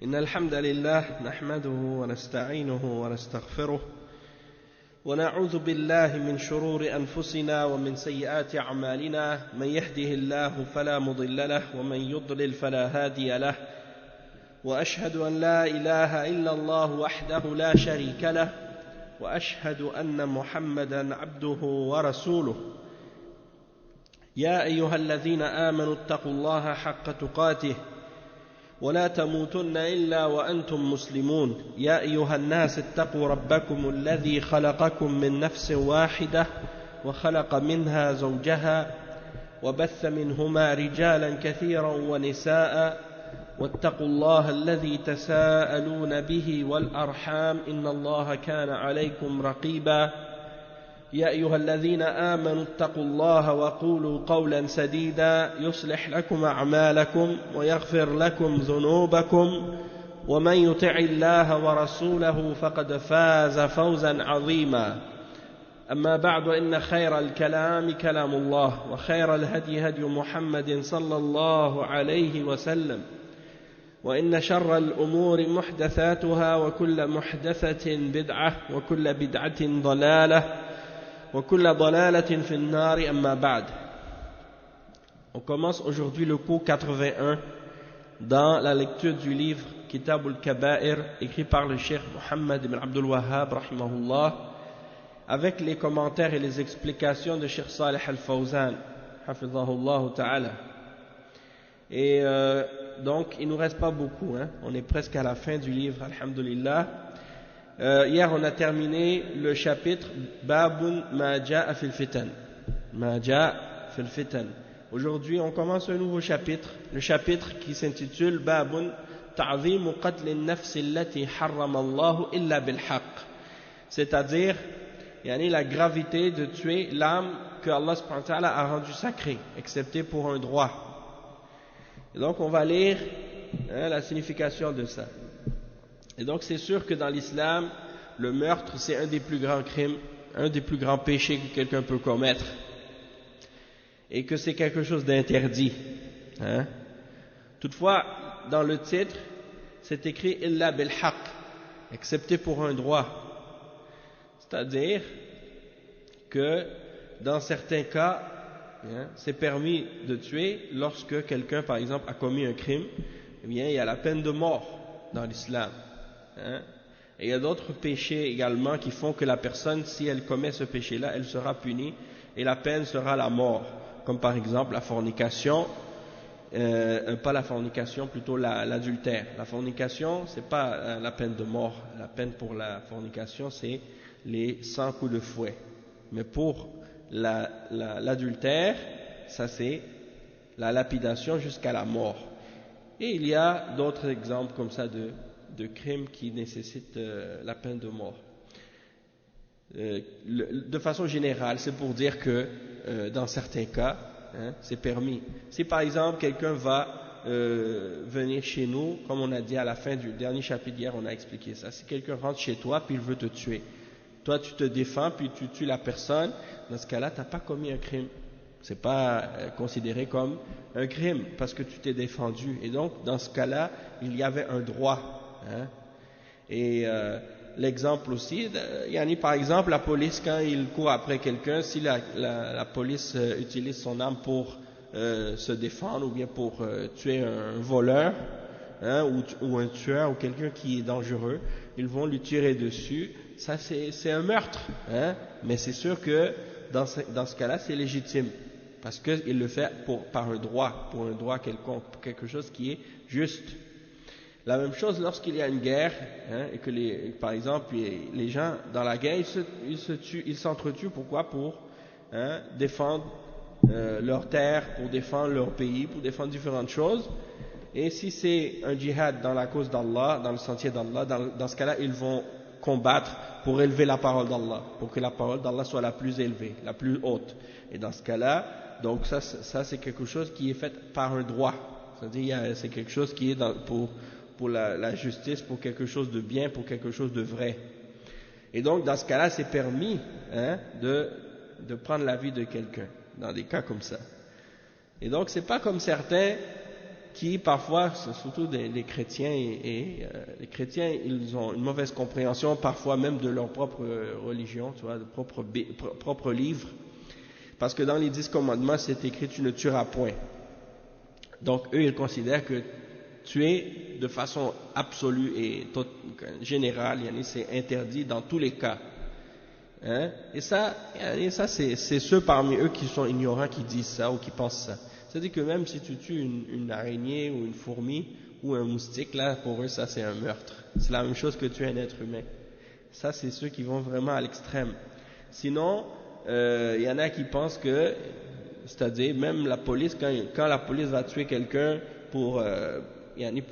إن الحمد لله نحمده ونستعينه ونستغفره ونعوذ بالله من شرور أنفسنا ومن سيئات أعمالنا من يهده الله فلا مضل له ومن يضلل فلا هادي له وأشهد أن لا إله إلا الله وحده لا شريك له وأشهد أن محمدا عبده ورسوله يا أيها الذين آمنوا اتقوا الله حق تقاته ولا تموتن إلا وأنتم مسلمون يا أيها الناس اتقوا ربكم الذي خلقكم من نفس واحدة وخلق منها زوجها وبث منهما رجالا كثيرا ونساء واتقوا الله الذي تساءلون به والأرحام إن الله كان عليكم رقيبا يا أيها الذين آمنوا اتقوا الله وقولوا قولا سديدا يصلح لكم أعمالكم ويغفر لكم ذنوبكم ومن يطع الله ورسوله فقد فاز فوزا عظيما أما بعد إن خير الكلام كلام الله وخير الهدي هدي محمد صلى الله عليه وسلم وإن شر الأمور محدثاتها وكل محدثة بدعة وكل بدعة ضلالة وكل ضلالة في النار أما بعد. On commence aujourd'hui le cours 81 dans la lecture du livre Kitab al-Kaba'ir écrit par le Cheikh Mohammed ibn Abdul Wahhab rahimahullah avec les commentaires et les explications de Cheikh Salih al-Fawzan hafizahullah ta'ala. Et donc il ne nous reste pas beaucoup, hein? On est presque à la fin du livre, alhamdulillah. Hier on a terminé le chapitre Babun ma ja'a fil fitan. Ma ja'a fil fitan. Aujourd'hui on commence un nouveau chapitre, le chapitre qui s'intitule Babun ta'zimu qatl an-nafs allati harrama Allah illa bil haqq. C'est-à-dire la gravité de tuer l'âme que Allah subhanahu wa ta'ala a rendue sacrée, excepté pour un droit. Et donc on va lire la signification de ça. Et donc c'est sûr que dans l'islam, le meurtre c'est un des plus grands crimes, un des plus grands péchés que quelqu'un peut commettre. Et que c'est quelque chose d'interdit. Hein? Toutefois, dans le titre, c'est écrit « Illa bil haqq », excepté pour un droit. C'est-à-dire que dans certains cas, c'est permis de tuer lorsque quelqu'un, par exemple, a commis un crime. Eh bien, il y a la peine de mort dans l'islam. Et il y a d'autres péchés également qui font que la personne, si elle commet ce péché-là, elle sera punie et la peine sera la mort. Comme par exemple la fornication, pas la fornication, plutôt l'adultère. La fornication, c'est pas la peine de mort. La peine pour la fornication, c'est les 100 coups de fouet. Mais pour l'adultère, ça c'est la lapidation jusqu'à la mort. Et il y a d'autres exemples comme ça de crimes qui nécessitent la peine de mort. De façon générale, c'est pour dire que dans certains cas, c'est permis. Si par exemple quelqu'un va venir chez nous, comme on a dit à la fin du dernier chapitre hier, on a expliqué ça. Si quelqu'un rentre chez toi puis il veut te tuer, toi tu te défends puis tu tues la personne, dans ce cas-là, tu n'as pas commis un crime. C'est pas considéré comme un crime parce que tu t'es défendu. Et donc, dans ce cas-là, il y avait un droit. Et l'exemple aussi, par exemple, la police, quand il court après quelqu'un, si la police utilise son arme pour se défendre ou bien pour tuer un voleur ou un tueur ou quelqu'un qui est dangereux, ils vont lui tirer dessus. Ça, c'est un meurtre. Mais c'est sûr que dans ce cas-là, c'est légitime. Parce qu'il le fait par un droit, pour un droit quelconque, pour quelque chose qui est juste. La même chose lorsqu'il y a une guerre, et que par exemple, les gens dans la guerre, ils s'entretuent. Pourquoi? Pour défendre leur terre, pour défendre leur pays, pour défendre différentes choses. Et si c'est un djihad dans la cause d'Allah, dans le sentier d'Allah, dans ce cas-là, ils vont combattre pour élever la parole d'Allah, pour que la parole d'Allah soit la plus élevée, la plus haute. Et dans ce cas-là, donc ça c'est quelque chose qui est fait par un droit. C'est-à-dire c'est quelque chose qui est pour la justice, pour quelque chose de bien, pour quelque chose de vrai. Et donc dans ce cas-là, c'est permis de prendre la vie de quelqu'un, dans des cas comme ça. Et donc c'est pas comme certains qui parfois, surtout les chrétiens, les chrétiens, ils ont une mauvaise compréhension parfois même de leur propre religion, tu vois, de propre livre, parce que dans les 10 commandements, c'est écrit « tu ne tueras point ». Donc eux, ils considèrent que tuer de façon absolue et générale, c'est interdit dans tous les cas. Hein? Et ça c'est ceux parmi eux qui sont ignorants qui disent ça ou qui pensent ça. C'est-à-dire que même si tu tues une araignée ou une fourmi ou un moustique, là, pour eux, ça c'est un meurtre. C'est la même chose que tuer un être humain. Ça, c'est ceux qui vont vraiment à l'extrême. Sinon, y en a qui pensent que, c'est-à-dire même la police, quand la police va tuer quelqu'un pour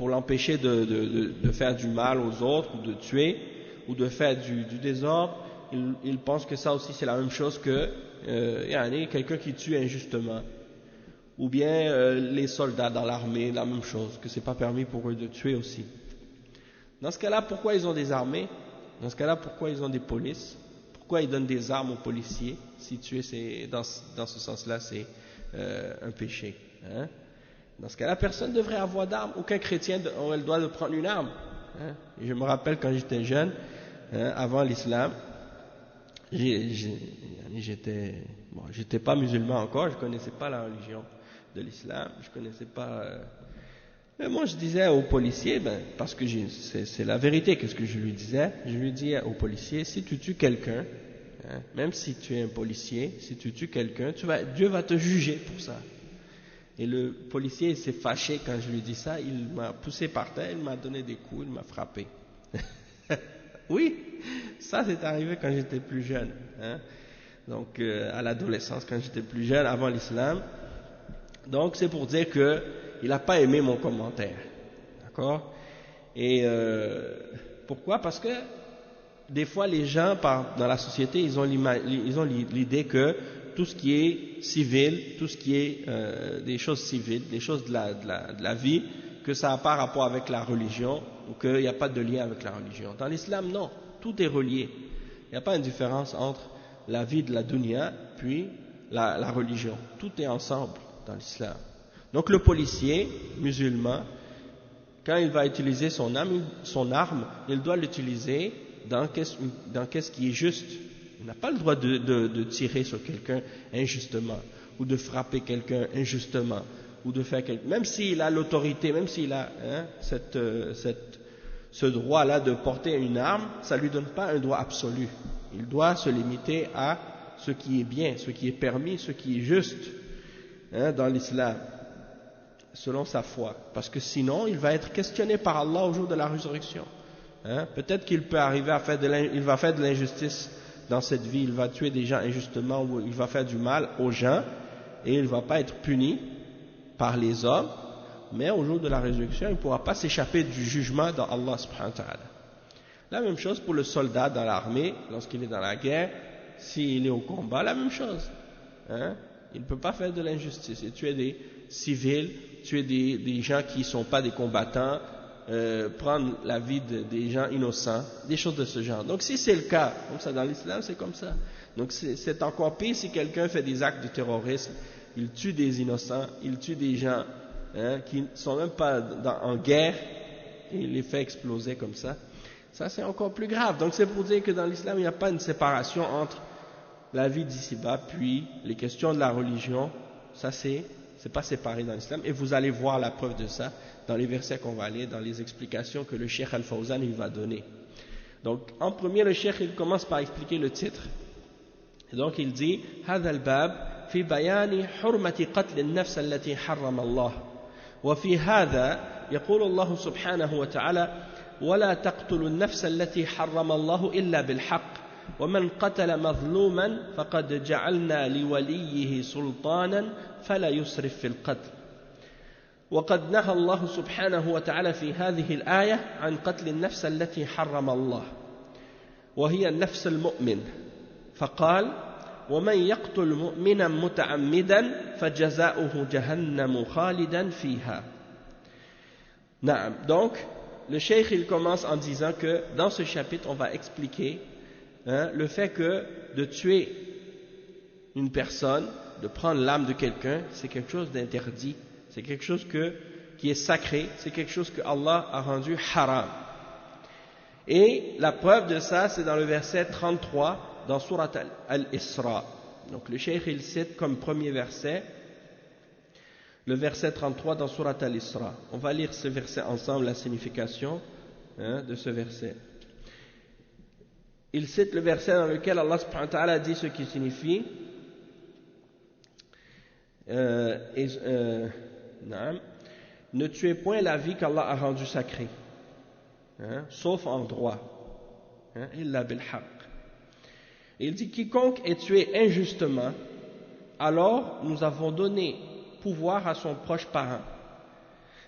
l'empêcher de faire du mal aux autres, ou de tuer, ou de faire du désordre, ils pensent que ça aussi c'est la même chose que quelqu'un qui tue injustement. Ou bien les soldats dans l'armée, la même chose, que c'est pas permis pour eux de tuer aussi. Dans ce cas-là, pourquoi ils ont des armées? Dans ce cas-là, pourquoi ils ont des polices? Pourquoi ils donnent des armes aux policiers? Si tuer, dans ce sens-là, c'est un péché. Hein? Dans ce cas-là, personne ne devrait avoir d'armes. Aucun chrétien aurait le droit de prendre une arme. Hein? Et je me rappelle quand j'étais jeune, avant l'islam, j'étais pas musulman encore, je connaissais pas la religion de l'islam, je connaissais pas. Mais moi, je disais aux policiers, parce que c'est la vérité, qu'est-ce que je lui disais? Je lui disais aux policiers, si tu tues quelqu'un, hein, même si tu es un policier, si tu tues quelqu'un, Dieu va te juger pour ça. Et le policier s'est fâché quand je lui dis ça, il m'a poussé par terre, il m'a donné des coups, il m'a frappé. Oui, ça c'est arrivé quand j'étais plus jeune, hein. Donc à l'adolescence, quand j'étais plus jeune, avant l'islam. Donc c'est pour dire que il n'a pas aimé mon commentaire, d'accord? Et pourquoi? Parce que des fois les gens dans la société, ils ont l'idée que tout ce qui est civil, tout ce qui est des choses civiles, des choses de la vie, que ça n'a pas rapport avec la religion ou qu'il n'y a pas de lien avec la religion. Dans l'islam, non, tout est relié. Il n'y a pas une différence entre la vie de la dunya puis la religion. Tout est ensemble dans l'islam. Donc le policier musulman, quand il va utiliser son arme, il doit l'utiliser dans qu'est-ce qui est juste. Il n'a pas le droit de tirer sur quelqu'un injustement ou de frapper quelqu'un injustement ou de faire même s'il a l'autorité, même s'il a ce droit-là de porter une arme, ça ne lui donne pas un droit absolu. Il doit se limiter à ce qui est bien, ce qui est permis, ce qui est juste, hein, dans l'islam, selon sa foi. Parce que sinon, il va être questionné par Allah au jour de la résurrection. Hein? Peut-être qu'il peut arriver il va faire de l'injustice dans cette vie, il va tuer des gens injustement ou il va faire du mal aux gens et il ne va pas être puni par les hommes, mais au jour de la résurrection, il ne pourra pas s'échapper du jugement dans Allah subhanahu wa ta'ala. La même chose pour le soldat dans l'armée, lorsqu'il est dans la guerre, s'il est au combat, la même chose. Hein? Il ne peut pas faire de l'injustice et tuer des civils, tuer des gens qui ne sont pas des combattants, prendre la vie des gens innocents, des choses de ce genre. Donc si c'est le cas, comme ça dans l'islam, c'est comme ça. Donc c'est encore pire si quelqu'un fait des actes de terrorisme, il tue des innocents, il tue des gens qui ne sont même pas en guerre, et il les fait exploser comme ça. Ça c'est encore plus grave. Donc c'est pour dire que dans l'islam, il n'y a pas une séparation entre la vie d'ici-bas, puis les questions de la religion, ça c'est pas séparé dans l'islam, et vous allez voir la preuve de ça dans les versets qu'on va lire, dans les explications que le Cheikh Al-Fawzan il va donner. Donc en premier, le Cheikh il commence par expliquer le titre. Et donc il dit هذا الباب في بيان حرمة قتل النفس التي حرم الله وفي هذا يقول الله سبحانه وتعالى ولا تقتلوا النفس التي حرم الله إلا بالحق ومن قتل مظلوما فقد جعلنا لوليه سلطانا فلا يسرف في القتل وقد نهى الله سبحانه وتعالى في هذه الآية عن قتل النفس التي حرم الله وهي النفس المؤمن فقال ومن يقتل مؤمنا متعمدا فجزاؤه جهنم خالدا فيها. نعم. Donc le cheikh il commence en disant que dans ce chapitre on va expliquer le fait que de tuer une personne, de prendre l'âme de quelqu'un, c'est quelque chose d'interdit, c'est quelque chose qui est sacré, c'est quelque chose que Allah a rendu haram. Et la preuve de ça, c'est dans le verset 33 dans Surat Al-Isra. Donc le cheikh il cite comme premier verset le verset 33 dans Surat Al-Isra. On va lire ce verset ensemble, la signification de ce verset. Il cite le verset dans lequel Allah subhanahu wa ta'ala dit ce qui signifie ne tuez point la vie qu'Allah a rendue sacrée, sauf en droit, illa bil haqq. Il dit quiconque est tué injustement, alors nous avons donné pouvoir à son proche parent,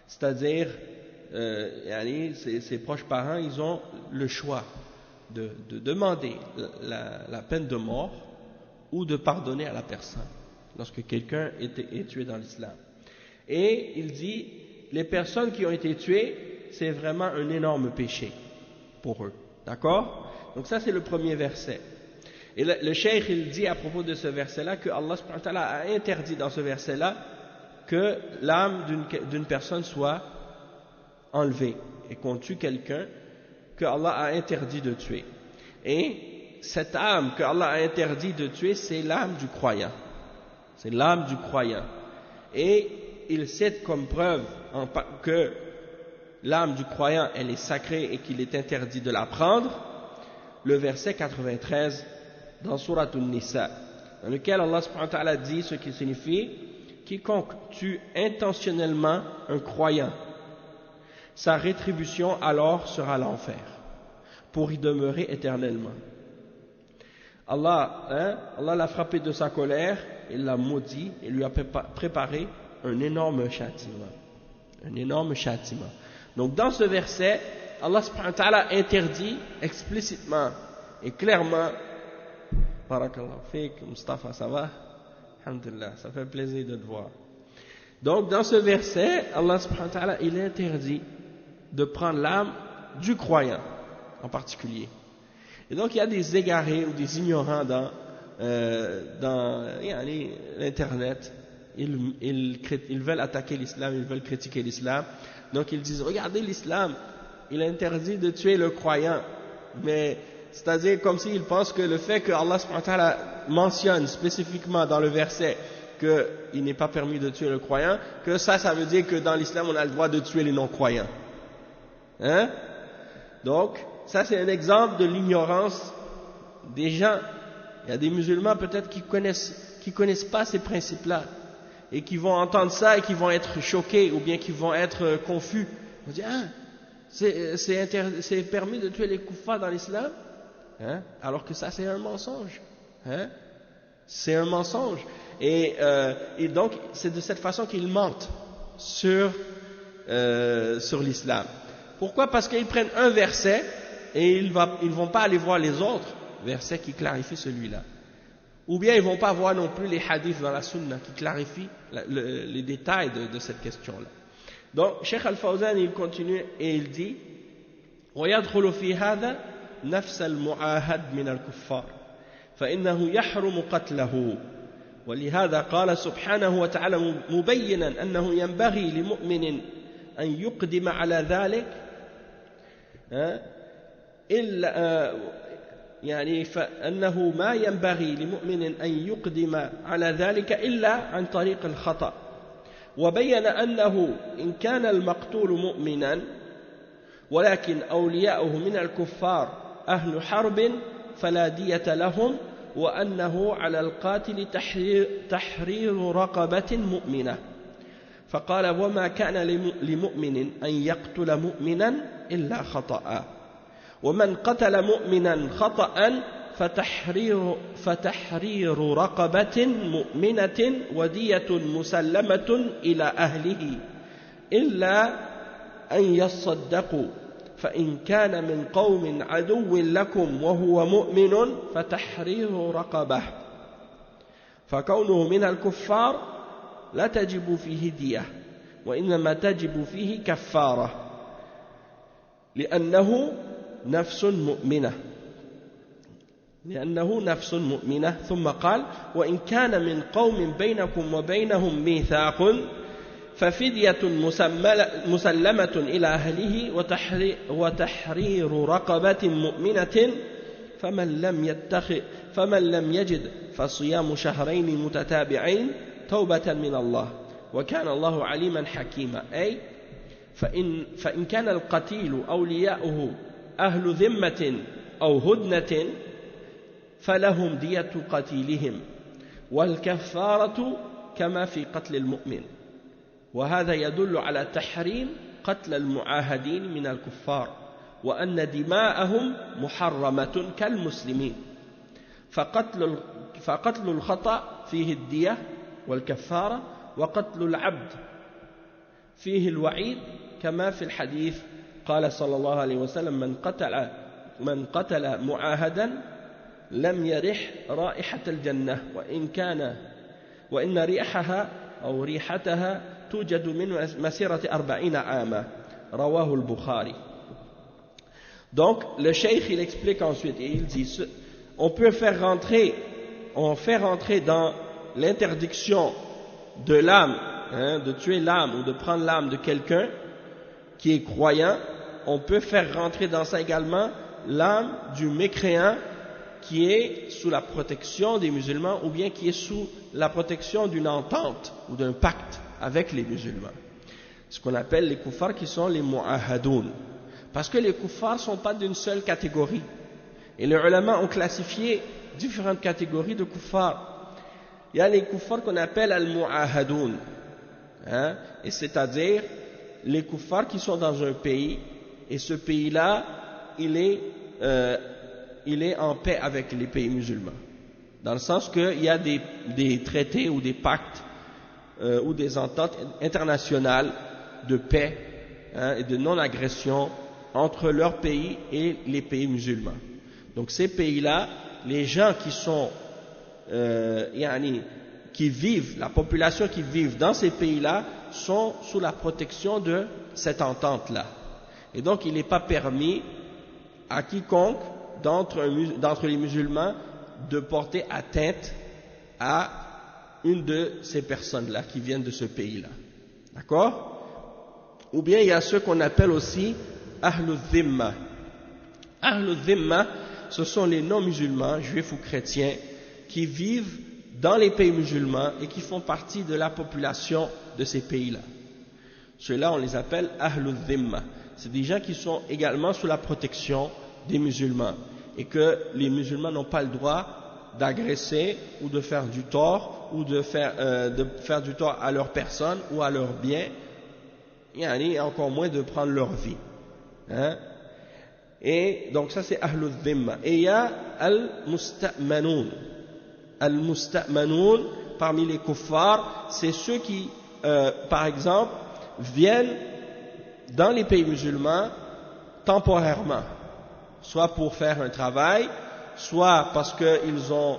c'est-à-dire ses proches parents, ils ont le choix de demander la peine de mort ou de pardonner à la personne lorsque quelqu'un est tué dans l'islam. Et il dit les personnes qui ont été tuées, c'est vraiment un énorme péché pour eux, d'accord? Donc ça c'est le premier verset. Et le cheikh il dit à propos de ce verset-là que Allah subhanahu wa ta'ala a interdit dans ce verset-là que l'âme d'une personne soit enlevée et qu'on tue quelqu'un que Allah a interdit de tuer. Et cette âme que Allah a interdit de tuer, c'est l'âme du croyant. C'est l'âme du croyant. Et il cite comme preuve que l'âme du croyant, elle est sacrée et qu'il est interdit de la prendre, le verset 93 dans Surat An-Nisa, dans lequel Allah subhanahu wa ta'ala dit ce qui signifie quiconque tue intentionnellement un croyant, sa rétribution alors sera l'enfer, pour y demeurer éternellement. Allah l'a frappé de sa colère, il l'a maudit et lui a préparé un énorme châtiment. Un énorme châtiment. Donc dans ce verset, Allah subhanahu wa ta'ala interdit explicitement et clairement. Barakallahu fik, Mustafa, ça va? Alhamdulillah, ça fait plaisir de te voir. Donc dans ce verset, Allah subhanahu wa ta'ala, il interdit de prendre l'âme du croyant en particulier. Et donc il y a des égarés ou des ignorants dans l'internet. Ils veulent attaquer l'islam, ils veulent critiquer l'islam. Donc ils disent regardez l'islam, il interdit de tuer le croyant, mais c'est-à-dire comme s'ils pensent que le fait que Allah subhanahu wa ta'ala mentionne spécifiquement dans le verset qu'il n'est pas permis de tuer le croyant, que ça veut dire que dans l'islam on a le droit de tuer les non-croyants. Donc ça c'est un exemple de l'ignorance des gens. Il y a des musulmans peut-être qui connaissent pas ces principes-là et qui vont entendre ça et qui vont être choqués ou bien qui vont être confus. Ils vont dire c'est permis de tuer les kuffars dans l'islam, alors que ça c'est un mensonge. C'est un mensonge. Et donc c'est de cette façon qu'ils mentent sur l'islam. Pourquoi? Parce qu'ils prennent un verset et ils vont pas aller voir les autres versets qui clarifient celui-là. Ou bien ils vont pas voir non plus les hadiths dans la sunna qui clarifient les détails de cette question-là. Donc Cheikh Al-Fawzan il continue et il dit ويدخل في هذا نفس المعاهد من الكفار فإنه يحرم قتله ولهذا قال سبحانه وتعالى مبينا أنه ينبغي لمؤمن أن يقدم على ذلك إلا يعني فأنه ما ينبغي لمؤمن أن يقدم على ذلك إلا عن طريق الخطأ وبين أنه إن كان المقتول مؤمنا ولكن أولياؤه من الكفار أهل حرب فلا دية لهم وأنه على القاتل تحرير رقبة مؤمنة فقال وما كان لمؤمن أن يقتل مؤمنا إلا خطأ ومن قتل مؤمنا خطأ فتحرير رقبة مؤمنة ودية مسلمة إلى أهله إلا أن يصدقوا فإن كان من قوم عدو لكم وهو مؤمن فتحرير رقبة فكونه من الكفار لا تجب فيه دية وإنما تجب فيه كفارة لأنه نفس مؤمنة ثم قال وإن كان من قوم بينكم وبينهم ميثاق ففدية مسلمة إلى أهله وتحرير رقبة مؤمنة فمن لم يجد فصيام شهرين متتابعين توبة من الله وكان الله عليما حكيما. أي فإن كان القتيل أولياؤه أهل ذمة أو هدنة فلهم دية قتيلهم والكفارة كما في قتل المؤمن. وهذا يدل على تحريم قتل المعاهدين من الكفار وأن دماءهم محرمة كالمسلمين. فقتل الخطأ فيه الدية والكفارة، وقتل العبد فيه الوعيد كما في الحديث قال صلى الله عليه وسلم من قتل معاهدا لم يرح رائحة الجنة وإن ريحها أو ريحتها توجد من مسيرة 40 عاما رواه البخاري. Donc le cheikh il explique ensuite et il dit on fait rentrer dans l'interdiction de l'âme, de tuer l'âme ou de prendre l'âme de quelqu'un qui est croyant, on peut faire rentrer dans ça également l'âme du mécréant qui est sous la protection des musulmans ou bien qui est sous la protection d'une entente ou d'un pacte avec les musulmans. Ce qu'on appelle les kuffars qui sont les mu'ahadoun. Parce que les kuffars ne sont pas d'une seule catégorie. Et les ulama ont classifié différentes catégories de kuffars. Il y a les kuffars qu'on appelle al-mu'ahadoun. Et c'est-à-dire les kuffars qui sont dans un pays et ce pays-là, il est en paix avec les pays musulmans. Dans le sens qu'il y a des traités ou des pactes ou des ententes internationales de paix et de non-agression entre leur pays et les pays musulmans. Donc ces pays-là, les gens qui sont qui vivent, la population qui vit dans ces pays-là sont sous la protection de cette entente-là. Et donc il n'est pas permis à quiconque d'entre les musulmans de porter atteinte à une de ces personnes-là qui viennent de ce pays-là. D'accord? Ou bien il y a ceux qu'on appelle aussi Ahlul Dhimma. Ahlul Dhimma, ce sont les non-musulmans, juifs ou chrétiens, qui vivent dans les pays musulmans et qui font partie de la population de ces pays-là. Ceux-là, on les appelle Ahlul Dhimma. C'est des gens qui sont également sous la protection des musulmans et que les musulmans n'ont pas le droit d'agresser ou de faire du tort ou de faire du tort à leur personne ou à leurs biens, et encore moins de prendre leur vie. Et donc ça c'est Ahlul Dhimma. Et il y a Al-Musta'manoun. Al-Musta'manoun, parmi les kuffars, c'est ceux qui, par exemple, viennent dans les pays musulmans temporairement, soit pour faire un travail, soit parce qu'ils ont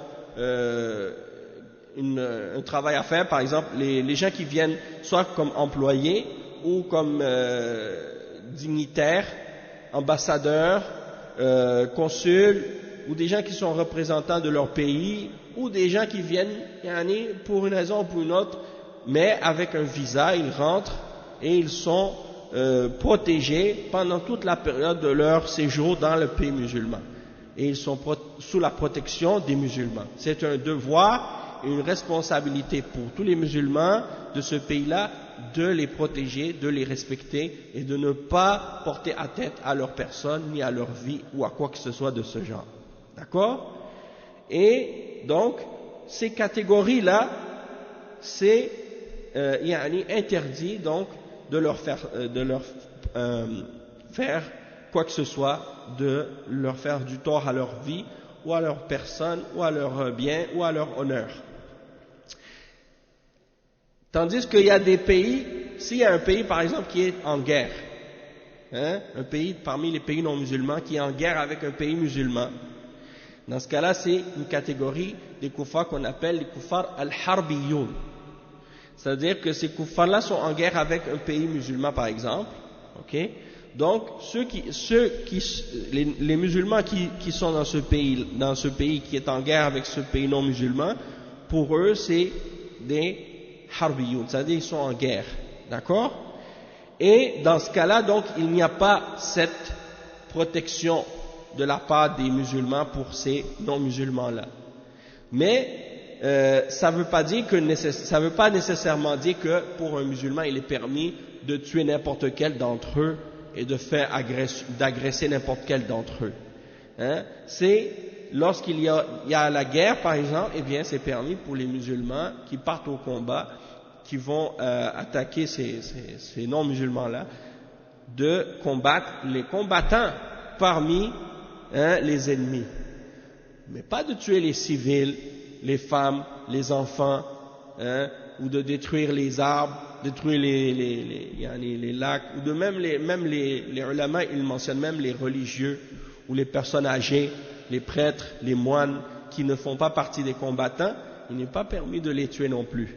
un travail à faire. Par exemple, les gens qui viennent soit comme employés ou comme dignitaires, ambassadeurs, consuls, ou des gens qui sont représentants de leur pays, ou des gens qui viennent pour une raison ou pour une autre, mais avec un visa, ils rentrent et ils sont protégés pendant toute la période de leur séjour dans le pays musulman. Et ils sont sous la protection des musulmans. C'est un devoir et une responsabilité pour tous les musulmans de ce pays-là de les protéger, de les respecter et de ne pas porter atteinte à leur personne, ni à leur vie ou à quoi que ce soit de ce genre. D'accord? Et donc, ces catégories-là, c'est interdit donc de leur faire quoi que ce soit, de leur faire du tort à leur vie ou à leur personne ou à leur bien ou à leur honneur. Tandis qu'il y a des pays, s'il y a un pays par exemple qui est en guerre, un pays parmi les pays non musulmans qui est en guerre avec un pays musulman, dans ce cas-là c'est une catégorie des kuffars qu'on appelle les kuffars al-harbiyoun. C'est-à-dire que ces kuffars-là sont en guerre avec un pays musulman par exemple, ok? Donc les musulmans qui sont dans ce pays qui est en guerre avec ce pays non musulman, pour eux c'est des harbiyoun, c'est-à-dire ils sont en guerre. d'accord? Et dans ce cas-là, donc, il n'y a pas cette protection de la part des musulmans pour ces non-musulmans-là. Mais ça veut pas nécessairement dire que pour un musulman, il est permis de tuer n'importe quel d'entre eux et d'agresser n'importe quel d'entre eux. Hein? C'est lorsqu'il y a la guerre, par exemple, eh bien, c'est permis pour les musulmans qui partent au combat, qui vont attaquer ces non-musulmans-là, de combattre les combattants parmi les ennemis. Mais pas de tuer les civils, les femmes, les enfants, ou de détruire les arbres, détruire les lacs, ou de même les ulama, ils mentionnent même les religieux, ou les personnes âgées, les prêtres, les moines, qui ne font pas partie des combattants, il n'est pas permis de les tuer non plus.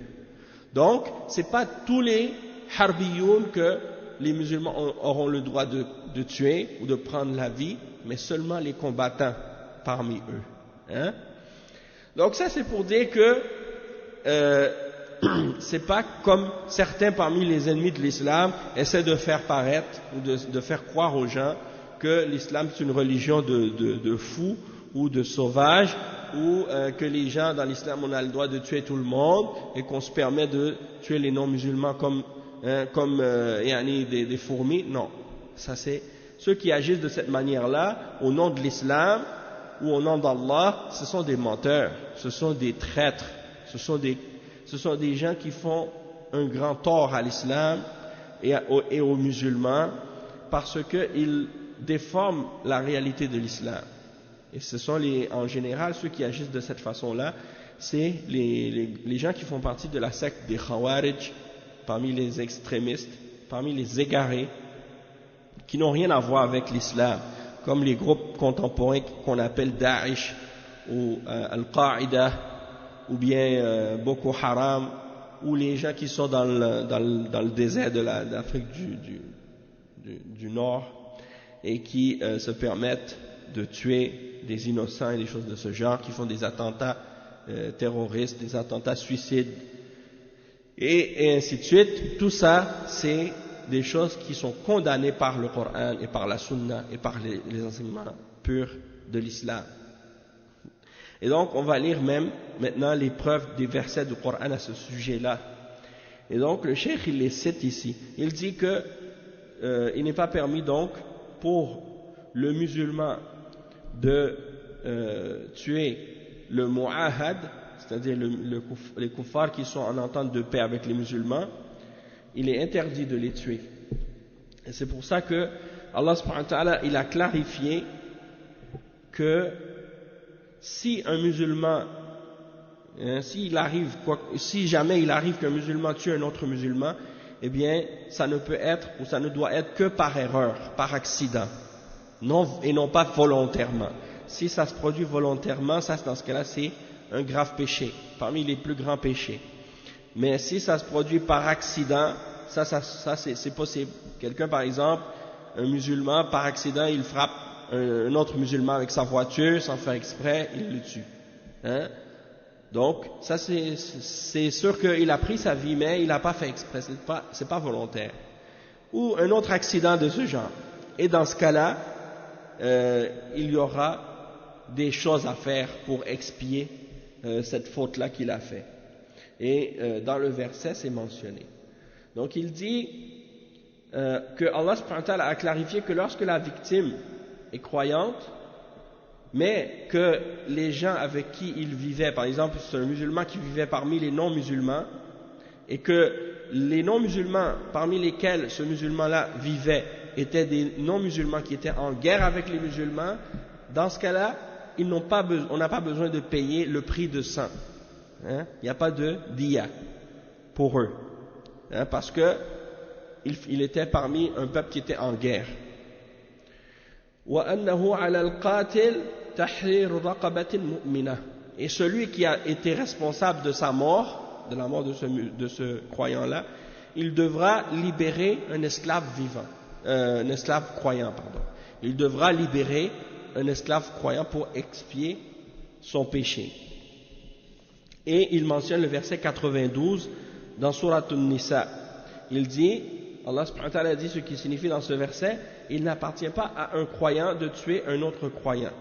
Donc, c'est pas tous les harbiyoun que les musulmans auront le droit de tuer ou de prendre la vie, mais seulement les combattants parmi eux. Hein? Donc ça c'est pour dire que c'est pas comme certains parmi les ennemis de l'islam essaient de faire paraître ou de faire croire aux gens que l'islam c'est une religion de fous ou de sauvages, ou que les gens dans l'islam on a le droit de tuer tout le monde et qu'on se permet de tuer les non-musulmans comme des fourmis. Non, ça c'est ceux qui agissent de cette manière-là au nom de l'islam ou au nom d'Allah, ce sont des menteurs, ce sont des traîtres, ce sont des gens qui font un grand tort à l'islam et aux musulmans parce qu'ils déforment la réalité de l'islam. Et ce sont en général ceux qui agissent de cette façon-là, c'est les gens qui font partie de la secte des Khawarij, parmi les extrémistes, parmi les égarés, qui n'ont rien à voir avec l'islam, comme les groupes contemporains qu'on appelle Daesh ou Al-Qaïda ou bien Boko Haram, ou les gens qui sont dans le désert de l'Afrique du Nord et qui se permettent de tuer des innocents et des choses de ce genre, qui font des attentats terroristes, des attentats suicides et ainsi de suite. Tout ça, c'est des choses qui sont condamnées par le Coran et par la Sunna et par les enseignements purs de l'islam. Et donc, on va lire même maintenant les preuves des versets du Coran à ce sujet-là. Et donc, le cheikh, il les cite ici. Il dit que il n'est pas permis donc pour le musulman de tuer le mu'ahad, c'est-à-dire les kuffars qui sont en entente de paix avec les musulmans. Il est interdit de les tuer. Et c'est pour ça que Allah subhanahu wa ta'ala, il a clarifié que si un musulman, si jamais il arrive qu'un musulman tue un autre musulman, eh bien, ça ne peut être ou ça ne doit être que par erreur, par accident, et non pas volontairement. Si ça se produit volontairement, ça, dans ce cas-là, c'est un grave péché, parmi les plus grands péchés. Mais si ça se produit par accident, ça c'est possible. Quelqu'un, par exemple, un musulman, par accident, il frappe un autre musulman avec sa voiture, sans faire exprès, il le tue. Hein? Donc, ça c'est sûr qu'il a pris sa vie, mais il n'a pas fait exprès, c'est pas volontaire. Ou un autre accident de ce genre. Et dans ce cas-là, il y aura des choses à faire pour expier cette faute-là qu'il a fait. Et dans le verset, c'est mentionné. Donc il dit que Allah subhanahu wa ta'ala a clarifié que lorsque la victime est croyante, mais que les gens avec qui il vivait, par exemple c'est un musulman qui vivait parmi les non-musulmans, et que les non-musulmans parmi lesquels ce musulman-là vivait étaient des non-musulmans qui étaient en guerre avec les musulmans, dans ce cas-là, on n'a pas besoin de payer le prix de sang. Il n'y a pas de diya pour eux, parce que il était parmi un peuple qui était en guerre. Et celui qui a été responsable de sa mort, de la mort de ce croyant-là, il devra libérer un esclave vivant, un esclave croyant, pardon. Il devra libérer un esclave croyant pour expier son péché. Et il mentionne le verset 92 dans Surat An-Nisa. Il dit, Allah subhanahu wa ta'ala dit ce qui signifie dans ce verset, il n'appartient pas à un croyant de tuer un autre croyant,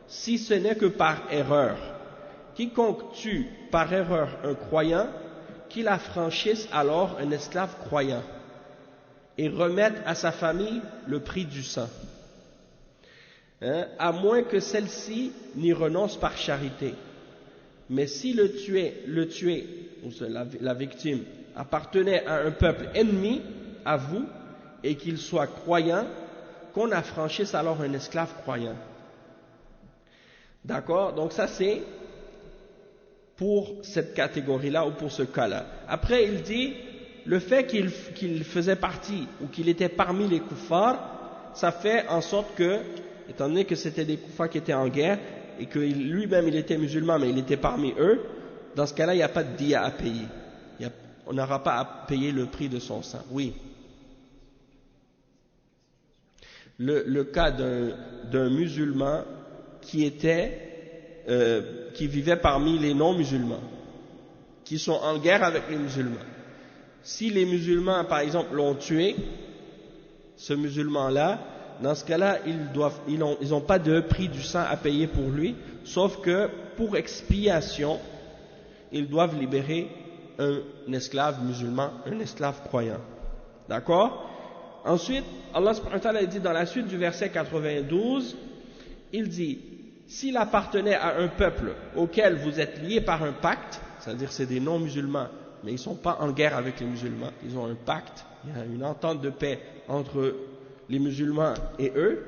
si ce n'est que par erreur. Quiconque tue par erreur un croyant, qu'il affranchisse alors un esclave croyant et remette à sa famille le prix du sang, à moins que celle-ci n'y renonce par charité. Mais si le tué, ou la victime, appartenait à un peuple ennemi à vous et qu'il soit croyant, qu'on affranchisse alors un esclave croyant. D'accord? Donc ça c'est pour cette catégorie-là ou pour ce cas-là. Après il dit, le fait qu'il faisait partie ou qu'il était parmi les kuffars, ça fait en sorte que, étant donné que c'était des kuffars qui étaient en guerre et que lui-même il était musulman mais il était parmi eux, dans ce cas-là il n'y a pas de diya à payer. On n'aura pas à payer le prix de son sang. Oui. Le cas d'un musulman qui vivait parmi les non-musulmans, qui sont en guerre avec les musulmans. Si les musulmans, par exemple, l'ont tué, ce musulman-là, dans ce cas-là, ils n'ont pas de prix du sang à payer pour lui, sauf que pour expiation, ils doivent libérer un esclave musulman, un esclave croyant. D'accord? Ensuite, Allah subhanahu wa ta'ala dit dans la suite du verset 92, il dit, s'il appartenait à un peuple auquel vous êtes liés par un pacte, c'est-à-dire c'est des non-musulmans, mais ils ne sont pas en guerre avec les musulmans, ils ont un pacte, il y a une entente de paix entre les musulmans et eux,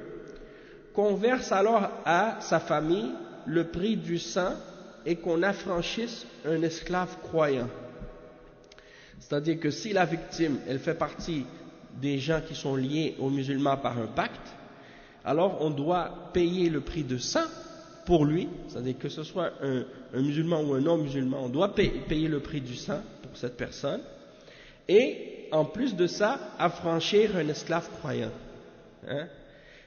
qu'on verse alors à sa famille le prix du sang et qu'on affranchisse un esclave croyant. C'est-à-dire que si la victime, elle fait partie des gens qui sont liés aux musulmans par un pacte, alors on doit payer le prix de sang pour lui, c'est-à-dire que ce soit un musulman ou un non-musulman, on doit payer le prix du sang pour cette personne, et en plus de ça, affranchir un esclave croyant.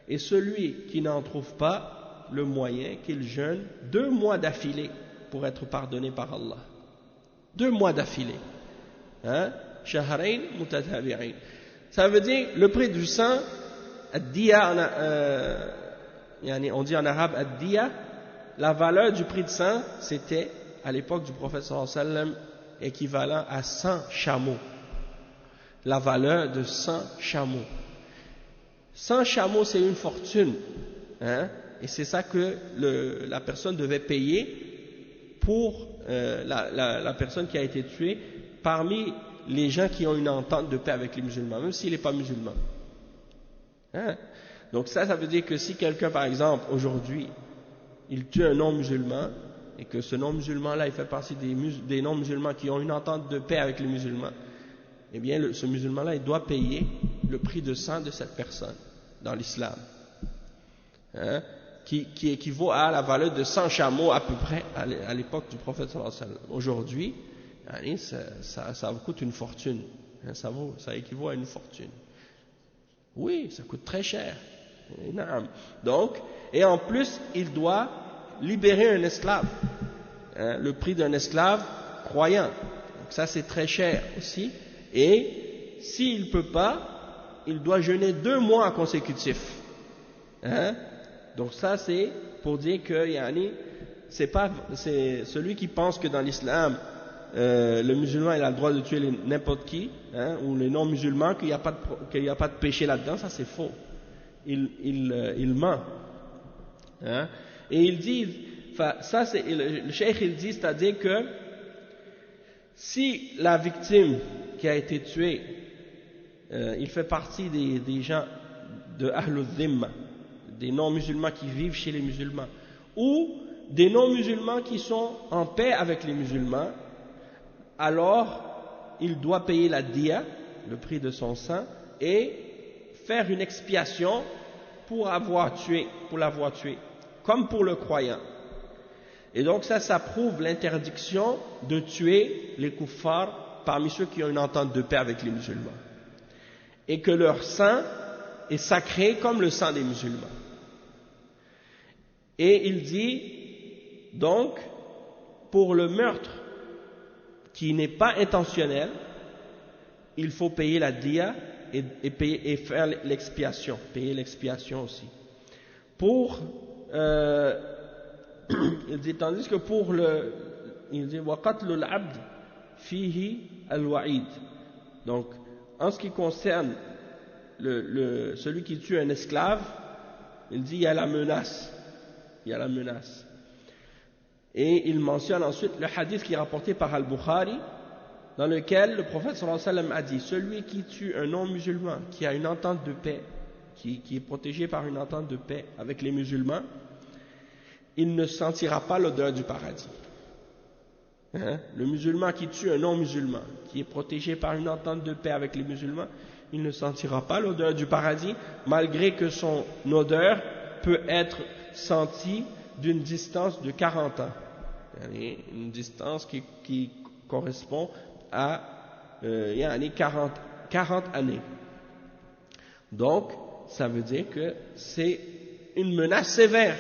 Et celui qui n'en trouve pas le moyen, qu'il jeûne 2 mois d'affilée pour être pardonné par Allah. 2 mois d'affilée. Shahrain mutatabi'in. Ça veut dire le prix du sang, ad-diya, on dit en arabe ad-diya, la valeur du prix de sang, c'était à l'époque du prophète sallallahu alayhi wa sallam équivalent à 100 chameaux. La valeur de 100 chameaux. 100 chameaux, c'est une fortune. Et c'est ça que la personne devait payer pour la personne qui a été tuée parmi les gens qui ont une entente de paix avec les musulmans, même s'il n'est pas musulman. Donc ça veut dire que si quelqu'un, par exemple, aujourd'hui, il tue un non-musulman, et que ce non-musulman-là, il fait partie des non-musulmans qui ont une entente de paix avec les musulmans, eh bien, ce musulman-là, il doit payer le prix de sang de cette personne dans l'islam, qui équivaut à la valeur de 100 chameaux à peu près à l'époque du prophète sallallahu alayhi wa sallam. Aujourd'hui, ça coûte une fortune, ça équivaut à une fortune. Oui, ça coûte très cher. Donc, et en plus, il doit libérer un esclave, le prix d'un esclave croyant. Donc ça, c'est très cher aussi. Et s'il ne peut pas, il doit jeûner 2 mois consécutifs. Donc ça, c'est pour dire que c'est celui qui pense que dans l'islam, le musulman il a le droit de tuer n'importe qui, ou les non-musulmans, qu'il n'y a pas de péché là-dedans, ça c'est faux. Il ment. Et il dit, ça c'est le cheikh il dit, c'est-à-dire que si la victime qui a été tuée, il fait partie des gens de Ahlul Dhimma, des non-musulmans qui vivent chez les musulmans, ou des non-musulmans qui sont en paix avec les musulmans, alors il doit payer la diya, le prix de son sang, et faire une expiation pour l'avoir tué, comme pour le croyant. Et donc ça prouve l'interdiction de tuer les kuffars parmi ceux qui ont une entente de paix avec les musulmans. Et que leur sang est sacré comme le sang des musulmans. Et il dit, donc, pour le meurtre qui n'est pas intentionnel, il faut payer la dia et faire l'expiation, payer l'expiation aussi. Il dit, tandis que pour il dit وَقَتْلُ الْعَبْدِ فِيهِ الْوَعِيدِ. Donc, en ce qui concerne celui qui tue un esclave, il dit il y a la menace. Il y a la menace. Et il mentionne ensuite le hadith qui est rapporté par Al-Bukhari, dans lequel le prophète sallallahu alayhi wa sallam a dit celui qui tue un non-musulman, qui a une entente de paix, qui est protégé par une entente de paix avec les musulmans, il ne sentira pas l'odeur du paradis. Le musulman qui tue un non-musulman, qui est protégé par une entente de paix avec les musulmans, il ne sentira pas l'odeur du paradis, malgré que son odeur peut être sentie d'une distance de 40 ans. Une distance qui correspond à 40 années. Donc, ça veut dire que c'est une menace sévère.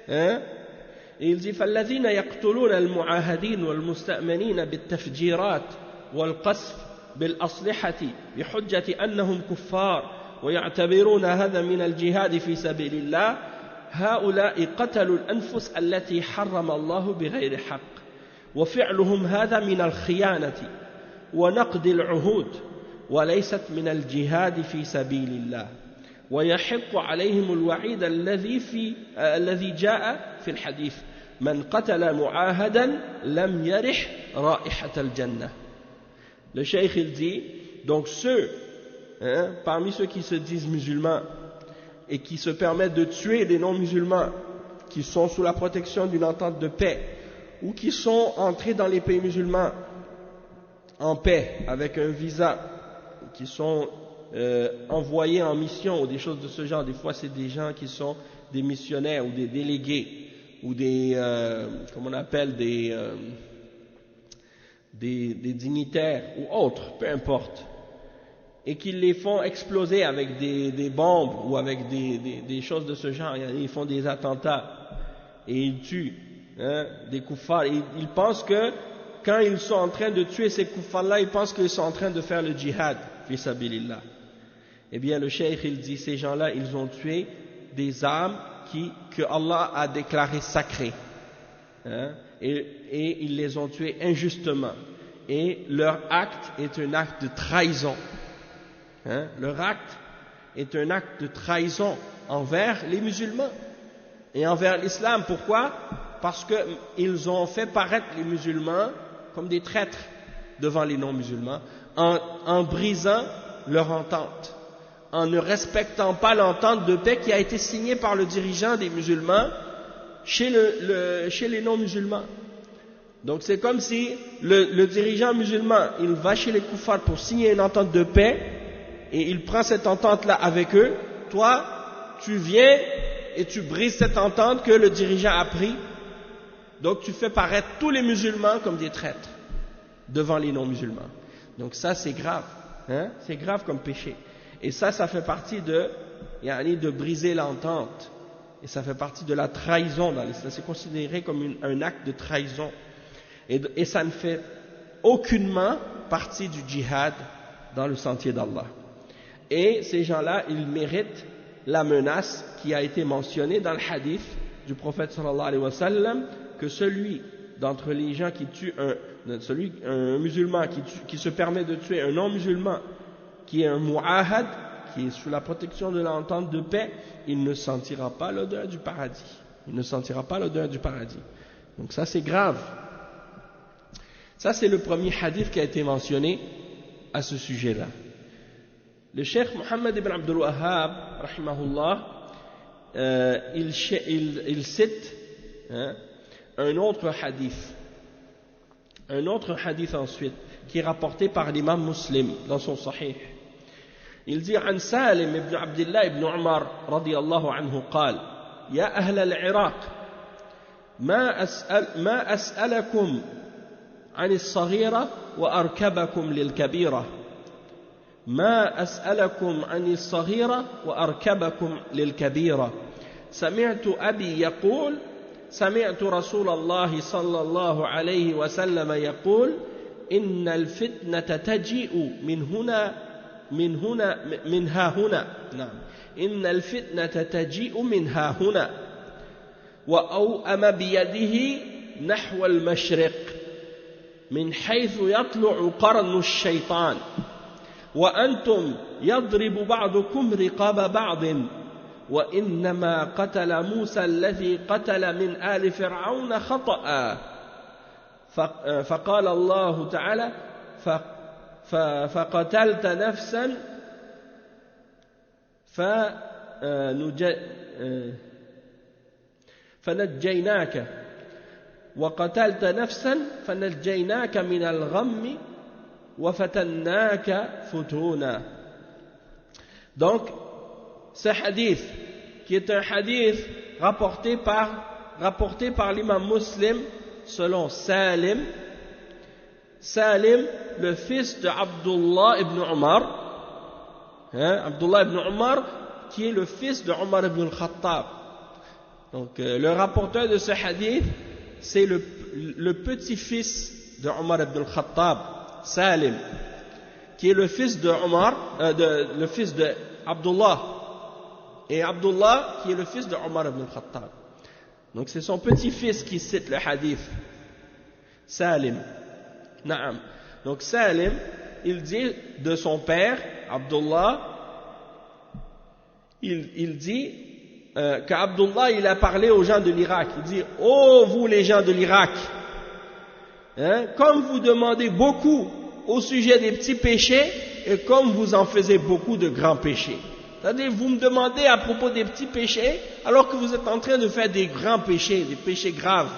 Et il dit فالذين يقتلون المعاهدين والمستأمنين بالتفجيرات والقصف بالأسلحة بحجة أنهم كفار ويعتبرون هذا من الجهاد في سبيل الله هؤلاء قتلوا الأنفس التي حرم الله بغير حق وفعلهم هذا من الخيانة ونقض العهود وليست من الجهاد في سبيل الله ويحق عليهم الوعيد الذي جاء في الحديث من قتل معاهدا لم يرح رائحة الجنة. Le cheikh il dit donc parmi ceux qui se disent musulmans et qui se permettent de tuer des non-musulmans qui sont sous la protection d'une entente de paix ou qui sont entrés dans les pays musulmans en paix avec un visa, qui sont envoyés en mission ou des choses de ce genre. Des fois c'est des gens qui sont des missionnaires ou des délégués ou des comme on appelle des dignitaires ou autres, peu importe, et qu'ils les font exploser avec des bombes ou avec des choses de ce genre. Ils font des attentats et ils tuent des kuffars. Ils pensent que quand ils sont en train de tuer ces kuffars-là, ils pensent qu'ils sont en train de faire le djihad fi sabilillah. Eh bien, le cheikh il dit ces gens-là, ils ont tué des âmes que Allah a déclarées sacrées, et ils les ont tués injustement. Et leur acte est un acte de trahison. Leur acte est un acte de trahison envers les musulmans et envers l'islam. Pourquoi? Parce qu'ils ont fait paraître les musulmans comme des traîtres devant les non-musulmans, en brisant leur entente, en ne respectant pas l'entente de paix qui a été signée par le dirigeant des musulmans chez les non-musulmans. Donc c'est comme si le dirigeant musulman, il va chez les kuffars pour signer une entente de paix, et il prend cette entente-là avec eux. Toi, tu viens et tu brises cette entente que le dirigeant a pris. Donc tu fais paraître tous les musulmans comme des traîtres devant les non-musulmans. Donc ça c'est grave, c'est grave comme péché. Et ça fait partie de briser l'entente. Et ça fait partie de la trahison dans l'islam. C'est considéré comme un acte de trahison. Et ça ne fait aucunement partie du djihad dans le sentier d'Allah. Et ces gens-là, ils méritent la menace qui a été mentionnée dans le hadith du prophète sallallahu alayhi wa sallam, que celui d'entre les gens qui tue un musulman qui se permet de tuer un non-musulman qui est un mu'ahad, qui est sous la protection de l'entente de paix, il ne sentira pas l'odeur du paradis. Il ne sentira pas l'odeur du paradis. Donc ça c'est grave. Ça c'est le premier hadith qui a été mentionné à ce sujet-là. Le cheikh Mohammed ibn Abdul Wahhab, rahimahullah, il cite un autre hadith ensuite, qui est rapporté par l'imam Muslim dans son Sahih. Il dit عن سالم ibn Abdullah ibn Umar رضي الله عنه قال يا أهل العراق ما أسألكم عن الصغيرة وأركبكم للكبيرة ما أسألكم عن الصغيرة وأركبكم للكبيرة سمعت أبي يقول سمعت رسول الله صلى الله عليه وسلم يقول إن الفتنة تجيء من ها هنا نعم إن الفتنة تجيء من ها هنا وأوأم بيده نحو المشرق من حيث يطلع قرن الشيطان وأنتم يضرب بعضكم رقاب بعض وإنما قتل موسى الذي قتل من آل فرعون خطأ فقال الله تعالى فقتلت نفسا فنجيناك وقتلت نفسا فنجيناك من الغم وفتناك فتونا. Donc ce hadith qui est un hadith rapporté par l'imam Muslim selon Salim, le fils de Abdullah ibn Omar, Abdullah ibn Omar, qui est le fils de Omar ibn al-Khattab. Donc, le rapporteur de ce hadith, c'est le petit-fils de Omar ibn al-Khattab, Salim, qui est le fils de Omar, le fils de Abdullah, et Abdullah, qui est le fils de Omar ibn al-Khattab. Donc, c'est son petit-fils qui cite le hadith, Salim. Naam. Donc Salim, il dit de son père, Abdullah, il dit qu'Abdullah il a parlé aux gens de l'Irak. Il dit, oh vous les gens de l'Irak, comme vous demandez beaucoup au sujet des petits péchés et comme vous en faisiez beaucoup de grands péchés. C'est-à-dire vous me demandez à propos des petits péchés alors que vous êtes en train de faire des grands péchés, des péchés graves.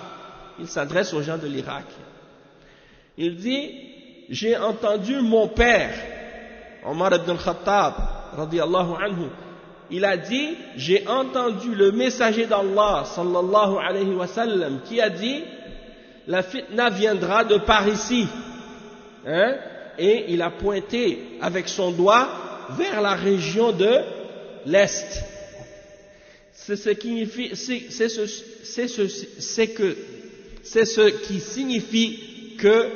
Il s'adresse aux gens de l'Irak. Il dit, j'ai entendu mon père, Omar ibn al-Khattab, radiyallahu anhu, il a dit, j'ai entendu le messager d'Allah, sallallahu alayhi wa sallam, qui a dit, la fitna viendra de par ici. Et il a pointé avec son doigt vers la région de l'Est. C'est ce qui signifie que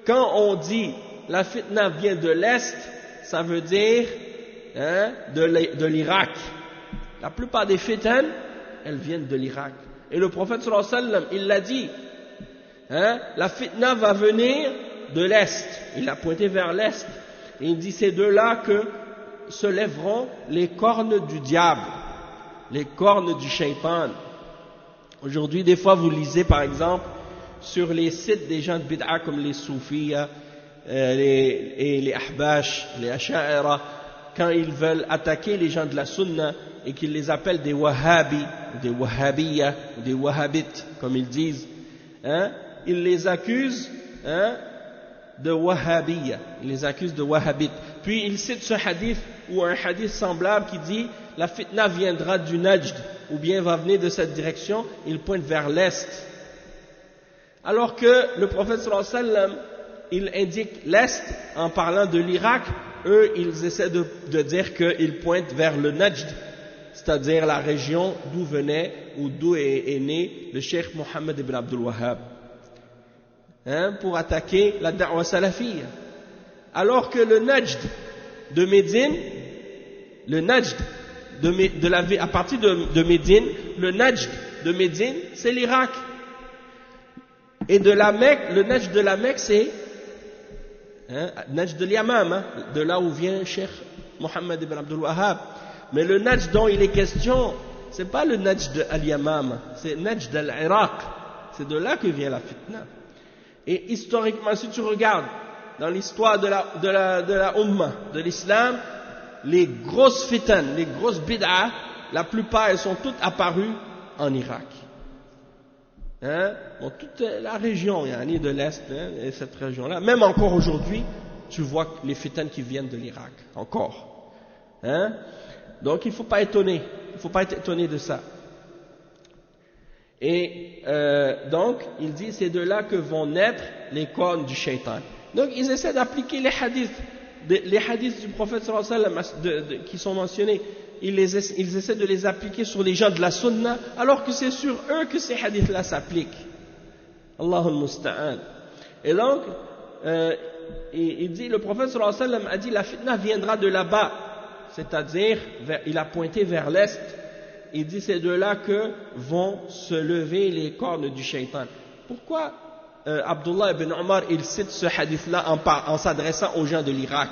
quand on dit la fitna vient de l'Est, ça veut dire de l'Irak. La plupart des fitnes, elles viennent de l'Irak. Et le prophète sallallahu alayhi wa sallam, il l'a dit, la fitna va venir de l'Est. Il a pointé vers l'Est. Et il dit, c'est de là que se lèveront les cornes du diable, les cornes du shaitan. Aujourd'hui, des fois, vous lisez, par exemple, sur les sites des gens de bid'a comme les soufis et les ahbash, les asha'ira, quand ils veulent attaquer les gens de la sunna et qu'ils les appellent des wahhabis, des wahhabiyya, des wahhabites, comme ils disent, ils les accusent de wahhabiyya, ils les accusent de wahhabites. Puis ils citent ce hadith ou un hadith semblable qui dit la fitna viendra du Najd ou bien va venir de cette direction, ils pointent vers l'Est. Alors que le prophète sallallahu alayhi wa sallam, il indique l'Est en parlant de l'Irak, eux ils essaient de dire qu'ils pointent vers le Najd, c'est-à-dire la région d'où venait ou d'où est né le cheikh Mohammed ibn Abdul Wahhab, pour attaquer la da'wa salafiyya. Alors que le Najd de Médine, à partir de Médine, le Najd de Médine, c'est l'Irak. Et de la Mecque, le Najd de la Mecque, c'est Najd de l'Yamam, de là où vient Cheikh Mohammed ibn Abdul Wahhab. Mais le Najd dont il est question, c'est pas le Najd de Al-Yamam, c'est Najd de l'Irak. C'est de là que vient la fitna. Et historiquement, si tu regardes dans l'histoire de la Ummah, de l'islam, les grosses fitnes, les grosses bid'ah, la plupart elles sont toutes apparues en Irak. Bon, toute la région, il y a un nid de l'Est, et cette région-là, même encore aujourd'hui, tu vois les fitnes qui viennent de l'Irak, encore. Donc il ne faut pas être étonné de ça. Et donc, il dit, c'est de là que vont naître les cornes du shaitan. Donc ils essaient d'appliquer les hadiths du prophète sallallahu alayhi wa sallam qui sont mentionnés, ils essaient de les appliquer sur les gens de la sunna, alors que c'est sur eux que ces hadiths-là s'appliquent. Allahul musta'an. Et donc, il dit, le prophète sallallahu alayhi wa sallam a dit, la fitna viendra de là-bas, c'est-à-dire, il a pointé vers l'est, il dit, c'est de là que vont se lever les cornes du shaitan. Pourquoi Abdullah ibn Omar, il cite ce hadith-là en s'adressant aux gens de l'Irak?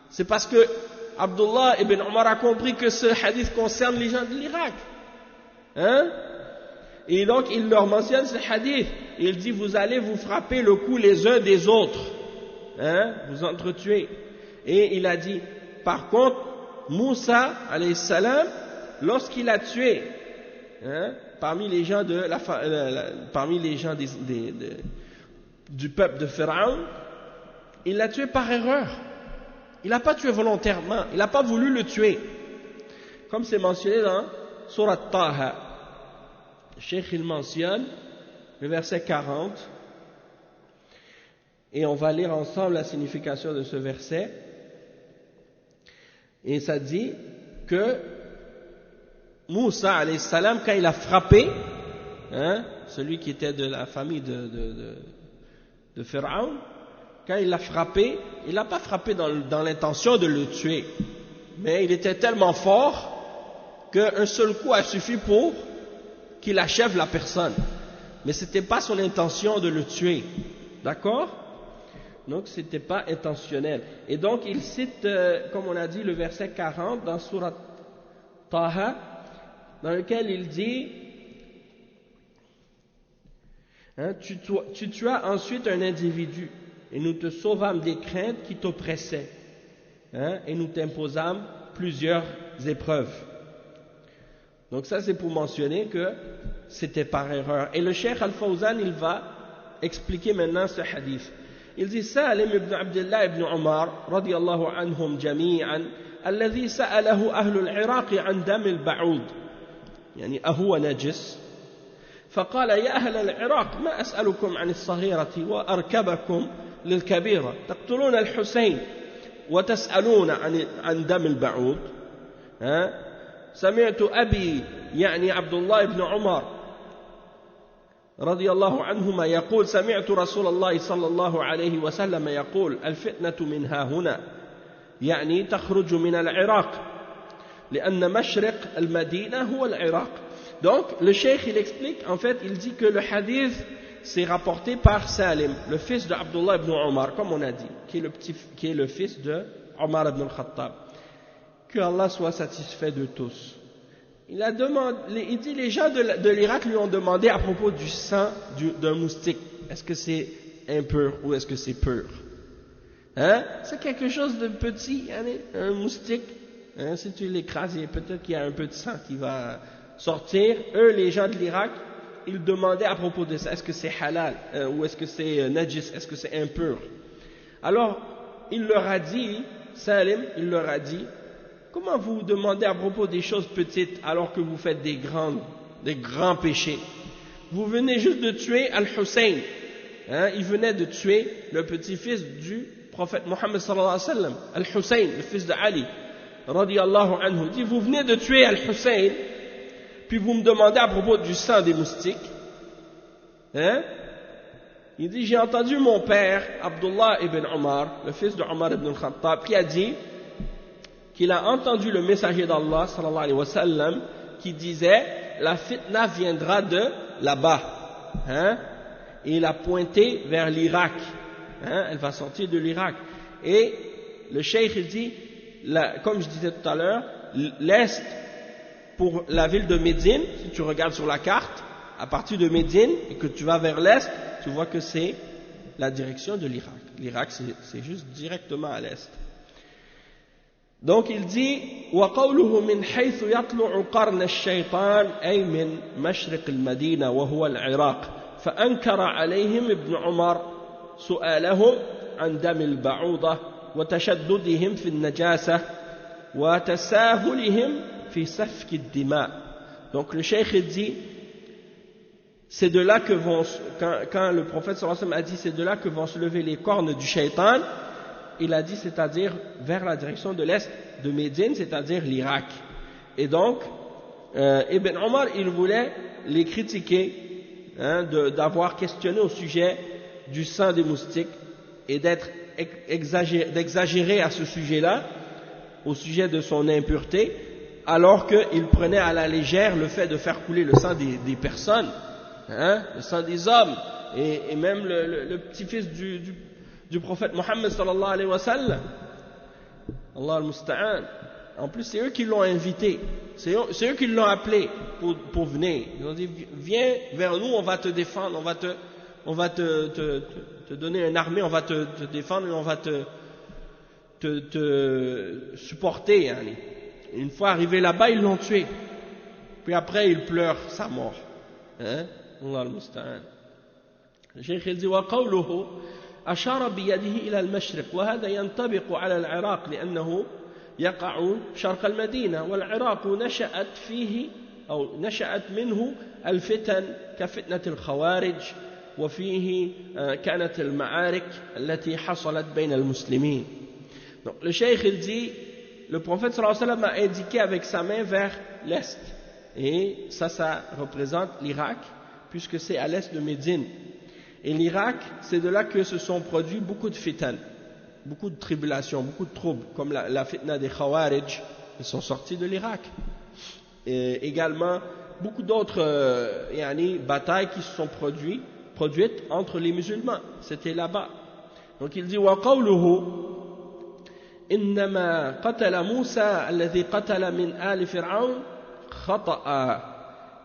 C'est parce que Abdullah ibn Omar a compris que ce hadith concerne les gens de l'Irak. Hein? Et donc, il leur mentionne ce hadith. Il dit, vous allez vous frapper le cou les uns des autres. Hein? Vous entretuer. Et il a dit, par contre, Moussa, alayhi salam, lorsqu'il a tué, hein, parmi les gens du peuple de Pharaon, il l'a tué par erreur. Il n'a pas tué volontairement. Il n'a pas voulu le tuer. Comme c'est mentionné dans Surat Taha. Le Cheikh, il mentionne le verset 40. Et on va lire ensemble la signification de ce verset. Et ça dit que Moussa, alayhi salam, quand il a frappé, hein, celui qui était de la famille de Pharaon, quand il l'a frappé, il n'a pas frappé dans l'intention de le tuer, mais il était tellement fort qu'un seul coup a suffi pour qu'il achève la personne. Mais ce n'était pas son intention de le tuer, d'accord? Donc ce n'était pas intentionnel. Et donc il cite, comme on a dit, le verset 40 dans Surat Taha, dans lequel il dit, hein, tu tuas ensuite un individu, et nous te sauvâmes des craintes qui t'oppressaient, hein, et nous t'imposâmes plusieurs épreuves. Donc ça c'est pour mentionner que c'était par erreur. Et le Cheikh Al-Fawzan, il va expliquer maintenant ce hadith. Il dit, Salim ibn Abdullah ibn Omar, radiyallahu anhum jami'an, الذي سأله أهل العراق عن دم البعوض يعني أهو نجس فقال يا أهل العراق ما أسألكم عن الصغيرة وأركبكم للكبيرة تقتلون الحسين وتسألون عن دم البعوض سمعت أبي يعني عبد الله بن عمر رضي الله عنهما يقول سمعت رسول الله صلى الله عليه وسلم يقول الفتنة منها هنا يعني تخرج من العراق لأن مشرق المدينة هو العراق. Donc le cheikh il explique, en fait il dit que le hadith c'est rapporté par Salim, le fils de Abdullah ibn Omar, comme on a dit, qui est le fils de Omar ibn al-Khattab. Que Allah soit satisfait de tous. Il dit les gens de l'Irak lui ont demandé à propos du sang d'un moustique, est-ce que c'est impur ou est-ce que c'est pur? Hein? C'est quelque chose de petit, hein, un moustique. Hein, si tu l'écrases, peut-être qu'il y a un peu de sang qui va sortir. Eux, les gens de l'Irak, ils demandaient à propos de ça, est-ce que c'est halal ou est-ce que c'est najis, est-ce que c'est impur? Alors, il leur a dit, Salim, il leur a dit, comment vous demandez à propos des choses petites alors que vous faites des grands péchés? Vous venez juste de tuer Al-Hussein. Hein, il venait de tuer le petit-fils du prophète Mohammed sallallahu alayhi wa sallam, Al-Hussein, le fils de Ali, radiyallahu anhu. Il dit, vous venez de tuer Al-Hussein, puis vous me demandez à propos du sang des moustiques. Hein? Il dit, j'ai entendu mon père, Abdullah ibn Omar, le fils de Omar ibn al-Khattab, qui a dit qu'il a entendu le messager d'Allah, sallallahu alayhi wa sallam, qui disait, la fitna viendra de là-bas. Hein? Et il a pointé vers l'Irak. Hein, elle va sortir de l'Irak. Et le cheikh il dit, comme je disais tout à l'heure, l'est pour la ville de Médine, si tu regardes sur la carte, à partir de Médine et que tu vas vers l'est, tu vois que c'est la direction de l'Irak. L'Irak c'est juste directement à l'est. Donc il dit, وقوله من حيث يطلع قرن الشيطان أي من مشرق المدينة وهو العراق فأنكر عليهم ابن عمر سؤالهم عن دم البعوضة وتشددهم في النجاسة وتساهلهم في سفك الدماء. Donc le cheikh dit, c'est de là que vont, quand le prophète sallallahu alayhi wa sallam a dit, c'est de là que vont se lever les cornes du shaitan, il a dit, c'est-à-dire vers la direction de l'est de Médine, c'est-à-dire l'Irak. Et donc, Ibn Omar, il voulait les critiquer, hein, d'avoir questionné au sujet du sang des moustiques, et d'exagérer à ce sujet-là, au sujet de son impureté, alors qu'il prenait à la légère le fait de faire couler le sang des personnes, hein, le sang des hommes, et même le petit-fils du prophète Mohammed sallallahu alayhi wa sallam. Allah al-Musta'an. En plus, c'est eux qui l'ont invité, c'est eux qui l'ont appelé pour venir. Ils ont dit, viens vers nous, on va te défendre, on va te donner une armée, on va te défendre et on va te supporter. Hein. Une fois arrivé là-bas, ils l'ont tué. Puis après, ils pleurent sa mort. Hein? Allah al-Musta'an. Le Cheikh il dit وقوله أشار بيده إلى المشرق وهذا ينطبق على العراق لأنه يقع شرق المدينة والعراق نشأت منه الفتن كفتنة الخوارج وفيه كانت المعارك التي حصلت بين المسلمين. Donc le Cheikh il dit, le prophète sallallahu alayhi wa sallam a indiqué avec sa main vers l'est, et ça représente l'Irak puisque c'est à l'est de Médine. Et l'Irak, c'est de là que se sont produits beaucoup de fitan, beaucoup de tribulations, beaucoup de troubles, comme la fitna des Khawarij, ils sont sortis de l'Irak. Et également, beaucoup d'autres batailles qui se sont produites entre les musulmans, c'était là-bas. Donc il dit وَقَوْلُهُ إِنَّمَا قَتَلَ مُوسَى الَّذِي قَتَلَ مِنْ آلِ فِرْعَوْنَ خَطَأً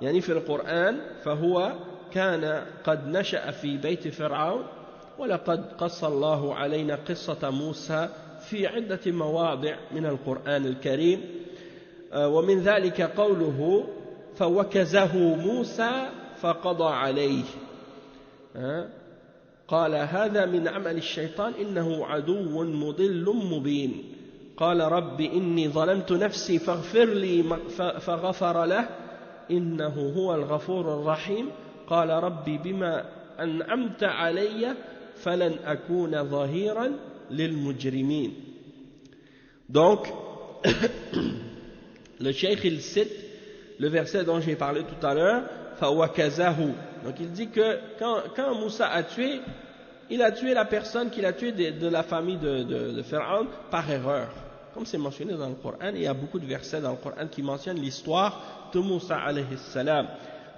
يعني في القرآن فهو كان قد نشأ في بيت فرعون ولقد قص الله علينا قصة موسى في عدة مواضع من القرآن الكريم ومن ذلك قوله فوكزه موسى فقضى عليه قال هذا من عمل الشيطان إنه عدو مضل مبين قال رب إني ظلمت نفسي فاغفر لي فغفر له إنه هو الغفور الرحيم قال ربي بما أنعمت علي فلن أكون ظهيرا للمجرمين. Donc le cheikh il cite le verset dont j'ai parlé tout à l'heure, fawakazahu. Donc il dit que quand Moussa a tué, il a tué la personne qu'il a tuée de la famille de Pharaon par erreur, comme c'est mentionné dans le Coran. Il y a beaucoup de versets dans le Coran qui mentionnent l'histoire de Moussa alayhi salam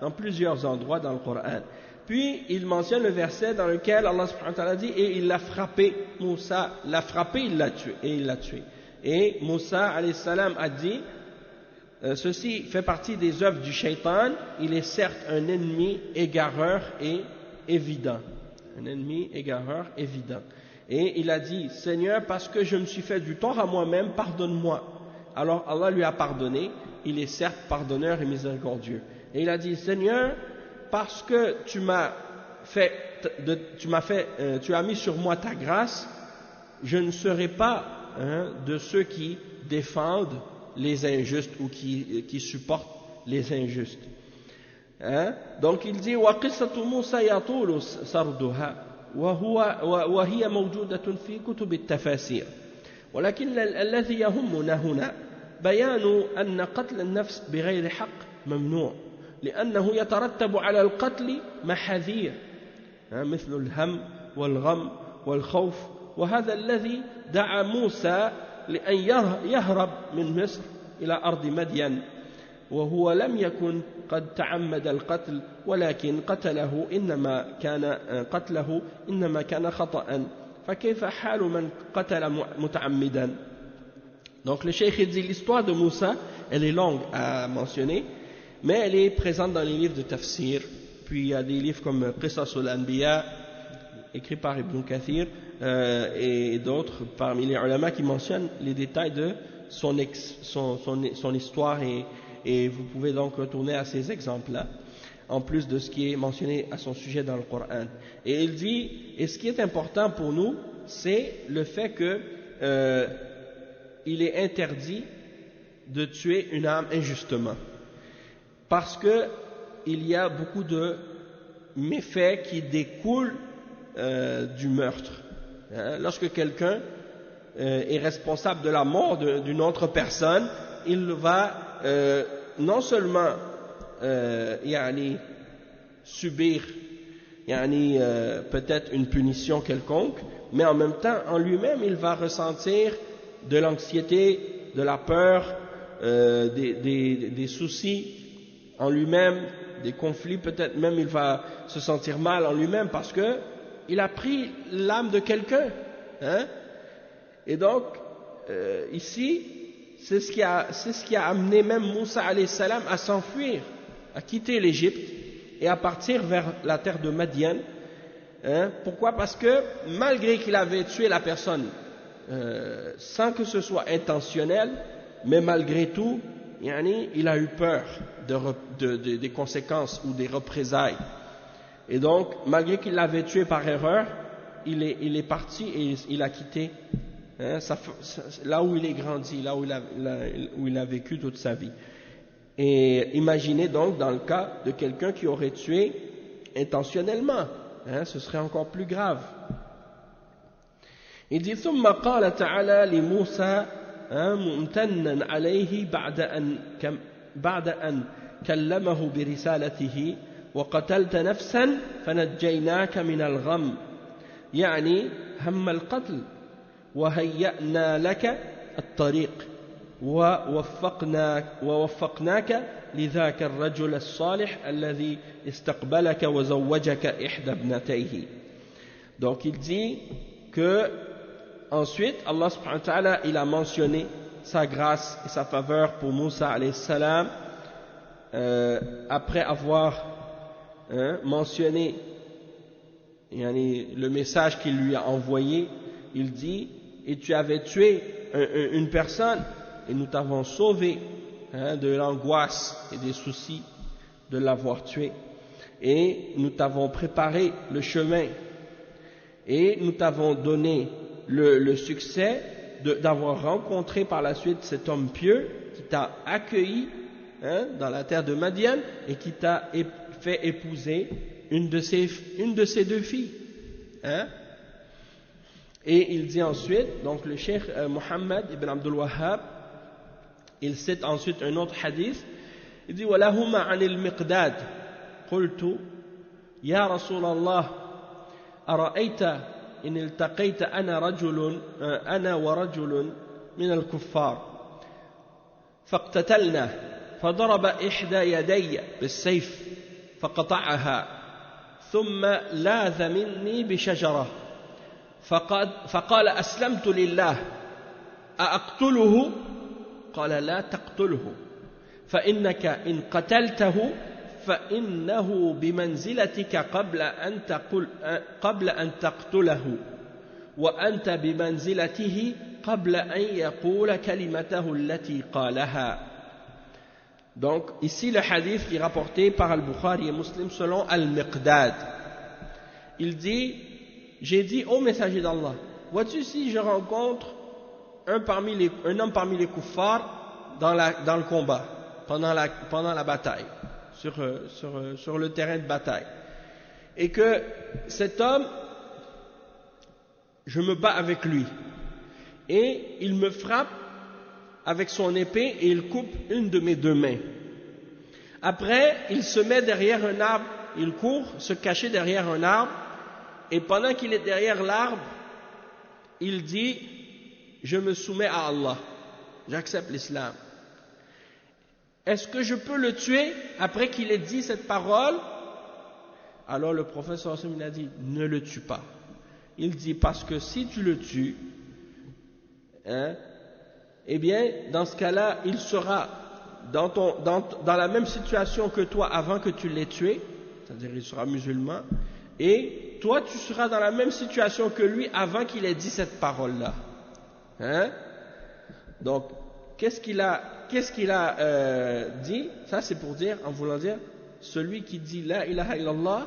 dans plusieurs endroits dans le Coran. Puis il mentionne le verset dans lequel Allah subhanahu wa ta'ala dit et il l'a frappé, Moussa l'a frappé, il l'a tué. Et Moussa alayhi salam a dit ceci fait partie des œuvres du shaitan, il est certes un ennemi égareur et évident. Un ennemi égareur évident. Et il a dit, Seigneur, parce que je me suis fait du tort à moi-même, pardonne-moi. Alors Allah lui a pardonné, il est certes pardonneur et miséricordieux. Et il a dit, Seigneur, parce que tu as mis sur moi ta grâce, je ne serai pas de ceux qui défendent les injustes ou qui supportent les injustes. Donc il dit وقصة موسى يطول سردها وهي موجودة في كتب التفاسير ولكن الذي يهمنا هنا بيان أن قتل النفس بغير حق ممنوع لأنه يترتب على القتل محاذير مثل الهم والغم والخوف وهذا الذي دعا موسى لأن يهرب من مصر إلى أرض مدين وهو لم يكن قد تعمد القتل ولكن قتله إنما كان خطأ فكيف حال من قتل متعمدا. Donc le cheikh dit l'histoire de Moussa elle est longue à mentionner mais elle est présente dans les livres de tafsir, puis il y a des livres comme Qisas al-Anbiya écrit par Ibn Kathir et d'autres parmi les ulama qui mentionnent les détails de son histoire et vous pouvez donc retourner à ces exemples-là en plus de ce qui est mentionné à son sujet dans le Coran. Et il dit, et ce qui est important pour nous c'est le fait que il est interdit de tuer une âme injustement parce que il y a beaucoup de méfaits qui découlent du meurtre. Lorsque quelqu'un est responsable de la mort d'une autre personne, il va non seulement subir peut-être une punition quelconque, mais en même temps, en lui-même, il va ressentir de l'anxiété, de la peur, des soucis en lui-même, des conflits, peut-être même il va se sentir mal en lui-même parce que il a pris l'âme de quelqu'un. Hein? Et donc, ici, c'est ce qui a amené même Moussa alayhi salam à s'enfuir, à quitter l'Égypte et à partir vers la terre de Madian. Hein? Pourquoi? Parce que malgré qu'il avait tué la personne sans que ce soit intentionnel, mais malgré tout, il a eu peur des conséquences ou des représailles. Et donc, malgré qu'il l'avait tué par erreur, il est parti et il a quitté là où il est grandi, là où il a vécu toute sa vie. Et imaginez donc dans le cas de quelqu'un qui aurait tué intentionnellement, ce serait encore plus grave. Il dit ثم قال تعالى لموسى ممتنا عليه بعد أن كلمه برسالته وقتلت نفسا فنجيناك من الغم يعني هم القتل وهيأنا لك الطريق ووفقناك لذاك الرجل الصالح الذي استقبلك وزوجك إحدى ابنتيه. Donc il dit que ensuite Allah subhanahu wa ta'ala il a mentionné sa grâce et sa faveur pour Moussa alayhi salam après avoir mentionné le message qu'il lui a envoyé. Il dit et tu avais tué une personne et nous t'avons sauvé de l'angoisse et des soucis de l'avoir tué et nous t'avons préparé le chemin et nous t'avons donné le succès d'avoir rencontré par la suite cet homme pieux qui t'a accueilli dans la terre de Madian et qui t'a fait épouser une de ses deux filles. Et il dit ensuite, donc le cheikh Muhammad ibn Abdul Wahhab, il cite ensuite un autre hadith, il dit وَلَهُمَا عَنِ الْمِقْدَادِ قُلْتُ يَا رَسُولَ اللَّهِ أَرَأَيْتَ إن التقيت أنا ورجل من الكفار فاقتتلنا فضرب إحدى يدي بالسيف فقطعها ثم لاذ مني بشجرة فقال أسلمت لله أأقتله؟ قال لا تقتله فإنك إن قتلته فإنه بمنزلتك قبل أن تقتله وأنت بمنزلته قبل أن يقول كلمته التي قالها. Donc ici le hadith qui est rapporté par Al-Bukhari et Muslim selon Al-Miqdad. Il dit, j'ai dit ô messager d'Allah, vois-tu si je rencontre un homme parmi les kuffars dans le combat, pendant la bataille, sur le terrain de bataille, et que cet homme, je me bats avec lui, et il me frappe avec son épée et il coupe une de mes deux mains. Après, il se met derrière un arbre, il court se cacher derrière un arbre, et pendant qu'il est derrière l'arbre, il dit, je me soumets à Allah, j'accepte l'islam. Est-ce que je peux le tuer après qu'il ait dit cette parole? Alors le prophète sallallahu alayhi wa sallam a dit, ne le tue pas. Il dit, parce que si tu le tues, eh bien, dans ce cas-là, il sera dans la même situation que toi avant que tu l'aies tué, c'est-à-dire il sera musulman, et toi tu seras dans la même situation que lui avant qu'il ait dit cette parole-là. Donc, qu'est-ce qu'il a dit? Ça c'est pour dire, en voulant dire, celui qui dit la ilaha illallah,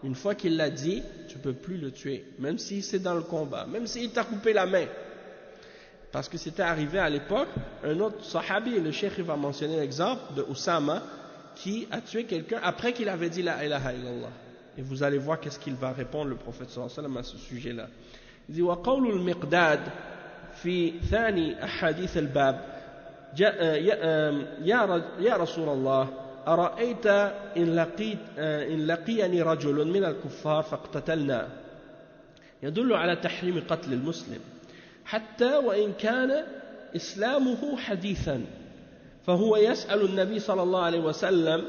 une fois qu'il l'a dit, tu ne peux plus le tuer, même si c'est dans le combat, même s'il t'a coupé la main. Parce que c'était arrivé à l'époque, un autre sahabi, le cheikh va mentionner l'exemple de Oussama, qui a tué quelqu'un après qu'il avait dit la ilaha illallah. Et vous allez voir qu'est-ce qu'il va répondre le prophète sallallahu alayhi wa sallam à ce sujet-là. Il dit وقول المقداد في ثاني أحاديث الباب يا رسول الله أرأيت إن لقيني رجل من الكفار فاقتتلنا يدل على تحريم قتل المسلم حتى وإن كان إسلامه حديثا فهو يسأل النبي صلى الله عليه وسلم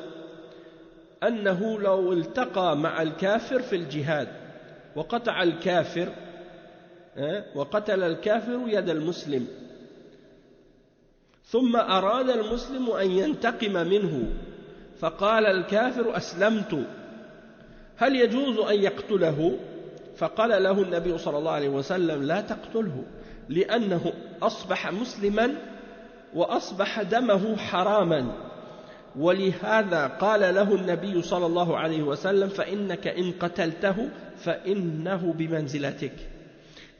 أنه لو التقى مع الكافر في الجهاد وقتل الكافر يد المسلم ثم أراد المسلم أن ينتقم منه فقال الكافر أسلمت هل يجوز أن يقتله؟ فقال له النبي صلى الله عليه وسلم لا تقتله لأنه أصبح مسلما وأصبح دمه حراما ولهذا قال له النبي صلى الله عليه وسلم فإنك إن قتلته فإنه بمنزلتك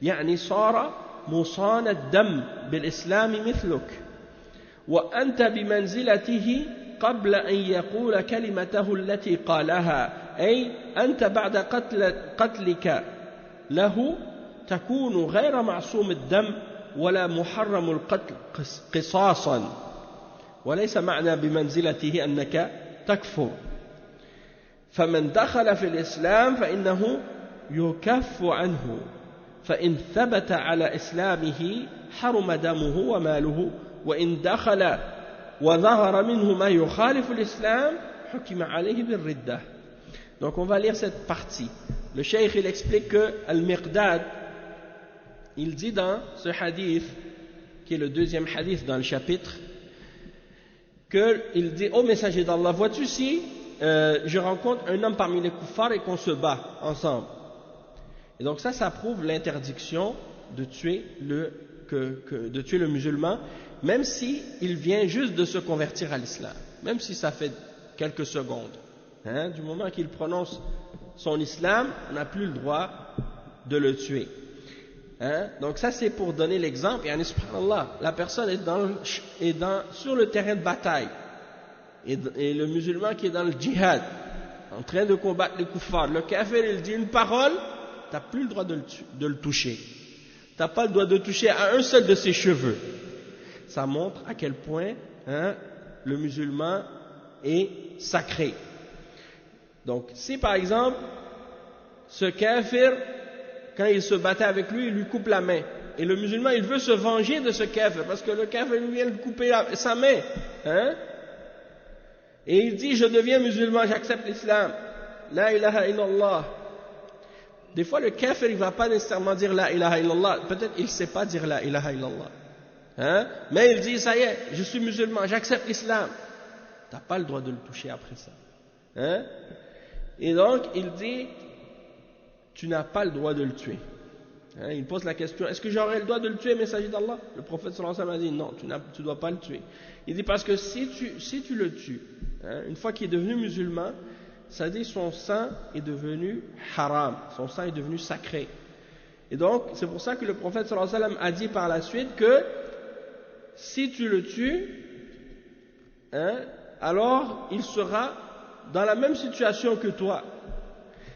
يعني صار مصان الدم بالإسلام مثلك وأنت بمنزلته قبل أن يقول كلمته التي قالها أي أنت بعد قتلك له تكون غير معصوم الدم ولا محرم القتل قصاصا وليس معنى بمنزلته أنك تكفر فمن دخل في الإسلام فإنه يكف عنه فإن ثبت على إسلامه حرم دمه وماله وإن دخل وظهر منه ما يخالف الإسلام حكم عليه بالردة. Donc on va lire cette partie. Le cheikh il explique que Al-Miqdad il dit dans ce hadith qui est le deuxième hadith dans le chapitre qu'il dit ô messager d'Allah vois-tu si je rencontre un homme parmi les kuffars et qu'on se bat ensemble. Et donc ça prouve l'interdiction de tuer le musulman même si il vient juste de se convertir à l'islam, même si ça fait quelques secondes. Du moment qu'il prononce son islam, on n'a plus le droit de le tuer. Donc ça c'est pour donner l'exemple. Et subhanallah, la personne est sur le terrain de bataille et le musulman qui est dans le djihad en train de combattre les kuffars, le kafir il dit une parole, tu n'as plus le droit de le toucher, tu n'as pas le droit de toucher à un seul de ses cheveux. Ça montre à quel point le musulman est sacré. Donc si par exemple ce kafir quand il se battait avec lui, il lui coupe la main. Et le musulman, il veut se venger de ce kafir, parce que le kafir lui vient de couper sa main. Et il dit, je deviens musulman, j'accepte l'islam. La ilaha illallah. Des fois, le kafir, il ne va pas nécessairement dire la ilaha illallah. Peut-être il ne sait pas dire la ilaha illallah. Mais il dit, ça y est, je suis musulman, j'accepte l'islam. Tu n'as pas le droit de le toucher après ça. Et donc, il dit, tu n'as pas le droit de le tuer. Il pose la question, est-ce que j'aurais le droit de le tuer, messager d'Allah? Le prophète sallallahu alayhi wa sallam a dit, non, tu ne dois pas le tuer. Il dit, parce que si tu le tues, une fois qu'il est devenu musulman, ça dit son sang est devenu haram, son sang est devenu sacré. Et donc, c'est pour ça que le prophète sallallahu alayhi wa sallam a dit par la suite que si tu le tues, alors il sera dans la même situation que toi.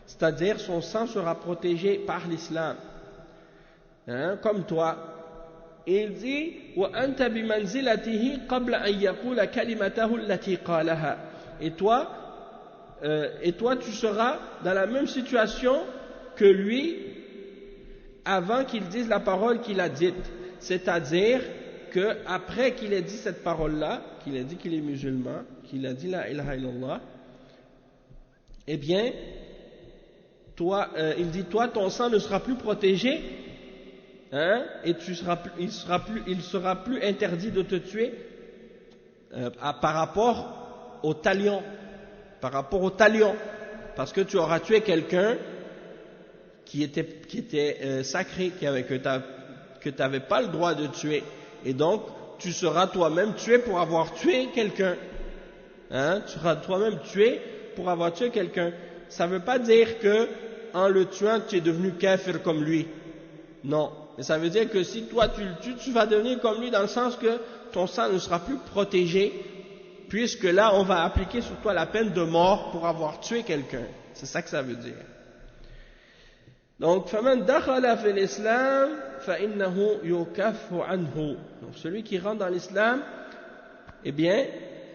C'est-à-dire son sang sera protégé par l'islam, comme toi. Et il dit وَأَنْتَ بِمَنْزِلَتِهِ قَبْلَ أَنْ يَقُولَ كَلِمَتَهُ الَّتِي قَالَهَا. Et toi tu seras dans la même situation que lui avant qu'il dise la parole qu'il a dite. C'est-à-dire qu'après qu'il ait dit cette parole-là, qu'il ait dit qu'il est musulman, qu'il a dit la ilaha illallah, eh bien il dit, toi, ton sang ne sera plus protégé, et il sera plus interdit de te tuer par rapport au talion, parce que tu auras tué quelqu'un qui était sacré, que tu n'avais pas le droit de tuer, et donc tu seras toi-même tué pour avoir tué quelqu'un. Tu seras toi-même tué pour avoir tué quelqu'un. Ça ne veut pas dire que en le tuant, tu es devenu kafir comme lui. Non. Mais ça veut dire que si toi tu le tues, tu vas devenir comme lui dans le sens que ton sang ne sera plus protégé, puisque là, on va appliquer sur toi la peine de mort pour avoir tué quelqu'un. C'est ça que ça veut dire. Donc, فَمَنْ دَخَلَ فِي الْإِسْلَامِ فَإِنَّهُ يُكَفُّ عَنْهُ. Donc, celui qui rentre dans l'islam, eh bien,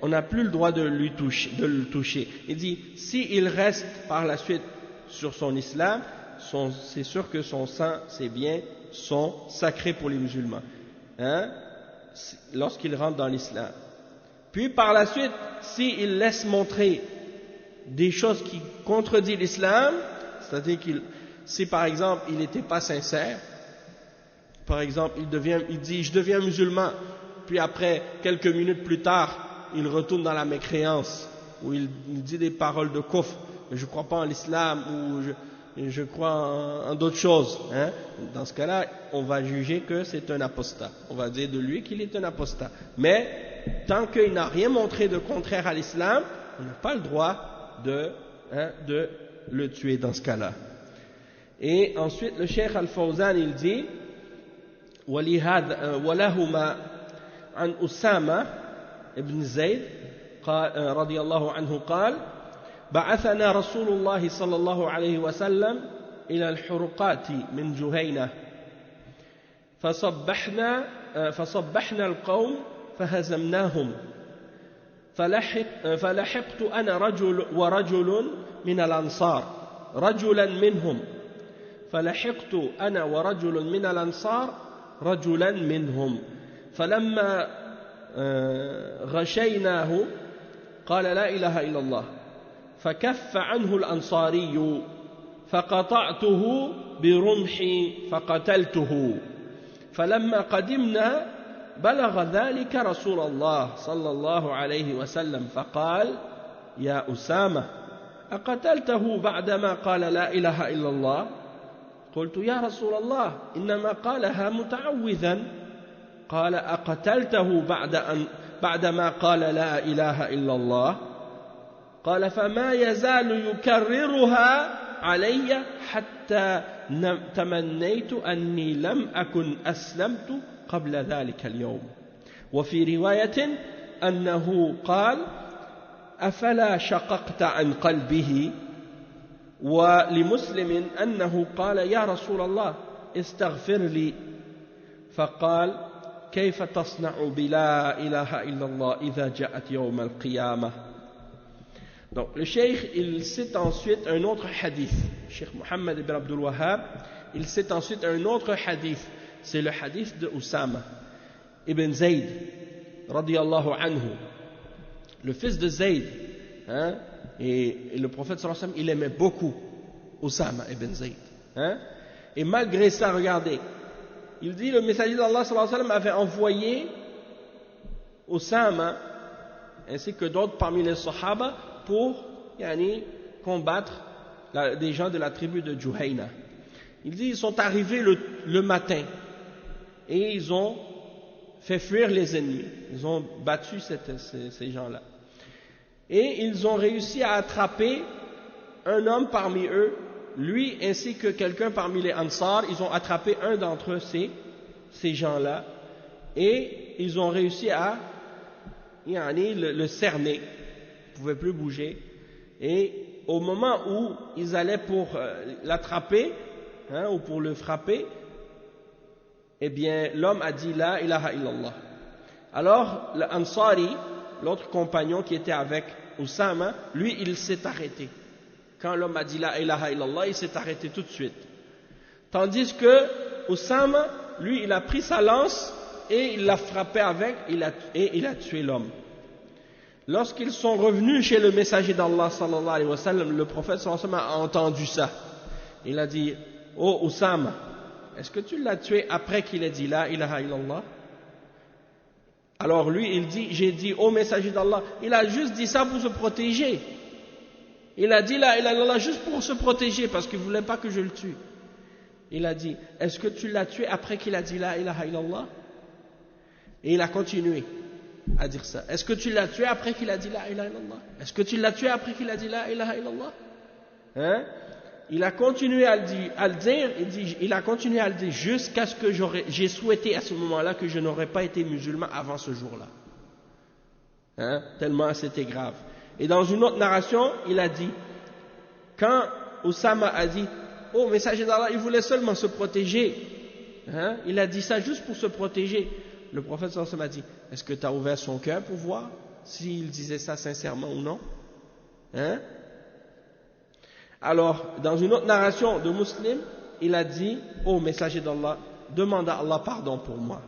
on n'a plus le droit de le toucher. Il dit, s'il reste par la suite sur son islam, c'est sûr que son sang, ses biens sont sacrés pour les musulmans, hein, lorsqu'il rentre dans l'islam. Puis par la suite, s'il laisse montrer des choses qui contredisent l'islam, c'est-à-dire si par exemple il n'était pas sincère, par exemple il dit je deviens musulman, puis après quelques minutes plus tard il retourne dans la mécréance, ou il dit des paroles de kufr, je ne crois pas en l'islam, ou je crois en d'autres choses, hein. Dans ce cas-là on va juger que c'est un apostat, on va dire de lui qu'il est un apostat, mais tant qu'il n'a rien montré de contraire à l'islam, on n'a pas le droit de le tuer dans ce cas-là. Et ensuite le Cheikh Al-Fawzan il dit ولهما عن أسامة ابن زيد رضي الله عنه قال بعثنا رسول الله صلى الله عليه وسلم إلى الحرقات من جهينة فصبحنا القوم فهزمناهم فلحقت أنا ورجل من الأنصار رجلا منهم فلحقت أنا ورجل من الأنصار رجلا منهم فلما غشيناه قال لا إله إلا الله فكف عنه الأنصاري فقطعته برمحي فقتلته فلما قدمنا بلغ ذلك رسول الله صلى الله عليه وسلم فقال يا أسامة أقتلته بعدما قال لا إله إلا الله قلت يا رسول الله إنما قالها متعوذا قال أقتلته بعدما قال لا إله إلا الله قال فما يزال يكررها علي حتى تمنيت أني لم أكن أسلمت قبل ذلك اليوم وفي رواية أنه قال أفلا شققت عن قلبه ولمسلم أنه قال يا رسول الله استغفر لي فقال كيف تصنع بلا إله إلا الله إذا جاءت يوم القيامة. Donc le cheikh il cite ensuite un autre hadith, Cheikh Mohammed ibn Abdul Wahhab il cite ensuite un autre hadith, c'est le hadith de Usama ibn Zayd radiyallahu anhu, le fils de Zayd, hein, et le prophète sallallahu alayhi wa sallam il aimait beaucoup Usama ibn Zayd, hein, et malgré ça regardez, il dit le messager d'Allah sallallahu alayhi wa sallam avait envoyé Usama ainsi que d'autres parmi les Sahaba pour combattre des gens de la tribu de Juhayna. Il dit ils sont arrivés le matin et ils ont fait fuir les ennemis, ils ont battu ces gens-là et ils ont réussi à attraper un homme parmi eux, lui ainsi que quelqu'un parmi les Ansar. Ils ont attrapé un d'entre eux, ces gens-là, et ils ont réussi à le cerner, il ne pouvait plus bouger, et au moment où ils allaient pour l'attraper, hein, ou pour le frapper, eh bien l'homme a dit la ilaha illallah. Alors l'Ansari, l'autre compagnon qui était avec Oussama, lui il s'est arrêté. Quand l'homme a dit la ilaha illallah, il s'est arrêté tout de suite. Tandis que Oussama, lui il a pris sa lance et il l'a frappé avec et il a tué l'homme. Lorsqu'ils sont revenus chez le messager d'Allah sallallahu alayhi wa sallam, le prophète sallallahu alayhi wa sallam a entendu ça. Il a dit oh Oussama, est-ce que tu l'as tué après qu'il ait dit la ilaha illallah? Alors lui il dit j'ai dit oh messager d'Allah, il a juste dit ça pour se protéger. Il a dit la ilaha illallah juste pour se protéger parce qu'il ne voulait pas que je le tue. Il a dit est-ce que tu l'as tué après qu'il a dit la ilaha illallah? Et il a continué à dire ça. Est-ce que tu l'as tué après qu'il a dit la ilaha illallah? Est-ce que tu l'as tué après qu'il a dit la ilaha illallah? Hein? Il a continué à le dire, il a continué à le dire jusqu'à ce que j'ai souhaité à ce moment-là que je n'aurais pas été musulman avant ce jour-là. Hein? Tellement c'était grave. Et dans une autre narration, il a dit, quand Oussama a dit, oh messager d'Allah, il voulait seulement se protéger, hein? Il a dit ça juste pour se protéger. Le prophète sallallahu alayhi wa sallam a dit, est-ce que tu as ouvert son cœur pour voir s'il disait ça sincèrement ou non. Hein? Alors, dans une autre narration de Muslim, il a dit, ô messager d'Allah, demande à Allah pardon pour moi.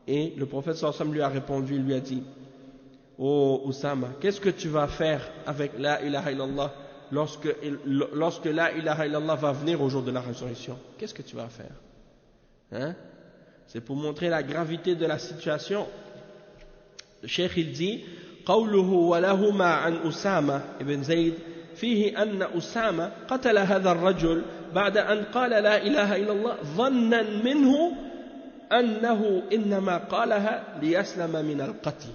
Et le prophète sallallahu alayhi wa sallam lui a répondu, il lui a dit, ô Oussama, qu'est-ce que tu vas faire avec la ilaha illallah lorsque la ilaha illallah va venir au jour de la résurrection? Qu'est-ce que tu vas faire? Hein? C'est pour montrer la gravité de la situation. Le cheikh il dit, قوله ولهما عن أسامة ابن زيد فيه أن أسامة قتل هذا الرجل بعد أن قال لا إله إلا الله ظنا منه أنه إنما قالها ليسلم من القتل.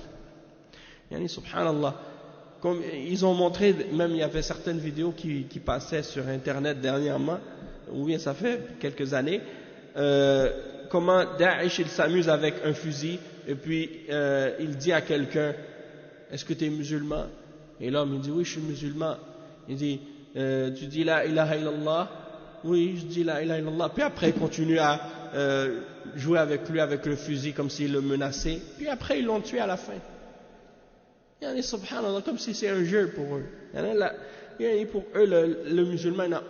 يعني سبحان الله. Comme ils ont montré, même il y avait certaines vidéos qui passaient sur internet dernièrement, ou bien ça fait quelques années, comment Daesh il s'amuse avec un fusil et puis il dit à quelqu'un, est-ce que tu es musulman? Et l'homme il dit, oui je suis musulman. Il dit, tu dis la ilaha illallah? Oui je dis la ilaha illallah. Puis après il continue à jouer avec lui avec le fusil comme s'il le menaçait, puis après ils l'ont tué à la fin. Yani, subhanallah, comme si c'est un jeu pour eux. Yani, pour eux, le musulman n'a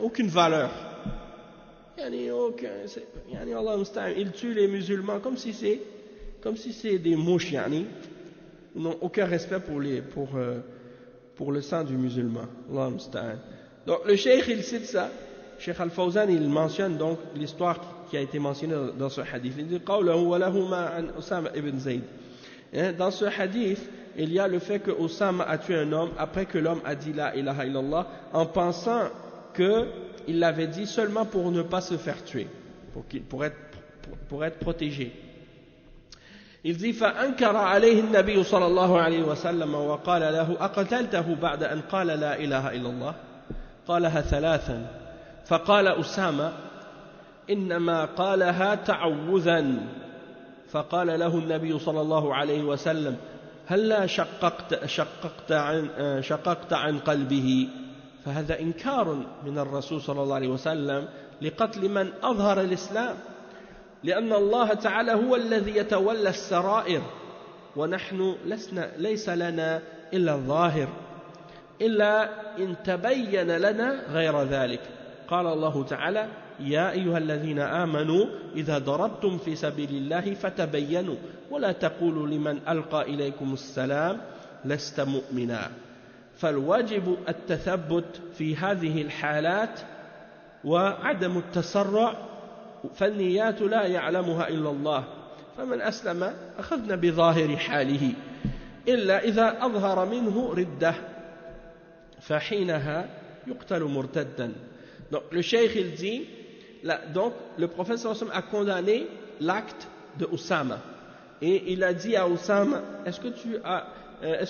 aucune valeur. Yani, Allah musta'an, ils tuent les musulmans comme si c'est des mouches. Yani. Ils n'ont aucun respect pour le sang du musulman. Allah musta'an. Donc le cheikh il cite ça. Cheikh Al-Fawzan il mentionne donc l'histoire qui a été mentionnée dans ce hadith. Il dit qawlahu wa lahuma an Usama ibn Zayd. Dans ce hadith, il y a le fait que Osama a tué un homme après que l'homme a dit la ilaha illallah en pensant qu'il l'avait dit seulement pour ne pas se faire tuer, pour être protégé. Il dit فأنكر عليه النبي صلى الله عليه وسلم وقال له أقتلته بعد أن قال لا إله إلا الله قالها ثلاثا فقال أسامة إنما قالها تعوذا فقال له النبي صلى الله عليه وسلم هلا شققت عن قلبه فهذا إنكار من الرسول صلى الله عليه وسلم لقتل من أظهر الإسلام لأن الله تعالى هو الذي يتولى السرائر ونحن ليس لنا إلا الظاهر إلا إن تبين لنا غير ذلك قال الله تعالى يا أيها الذين آمنوا إذا ضربتم في سبيل الله فتبينوا ولا تقولوا لمن ألقى إليكم السلام لست مؤمنا فالواجب التثبت في هذه الحالات وعدم التسرع فالنيات لا يعلمها إلا الله فمن أسلم أخذنا بظاهر حاله إلا إذا أظهر منه ردة فحينها يقتل مرتدا. Donc le cheikh il dit, donc le prophète sallallahu alayhi wa sallam a condamné l'acte de Oussama et il a dit à Oussama, est-ce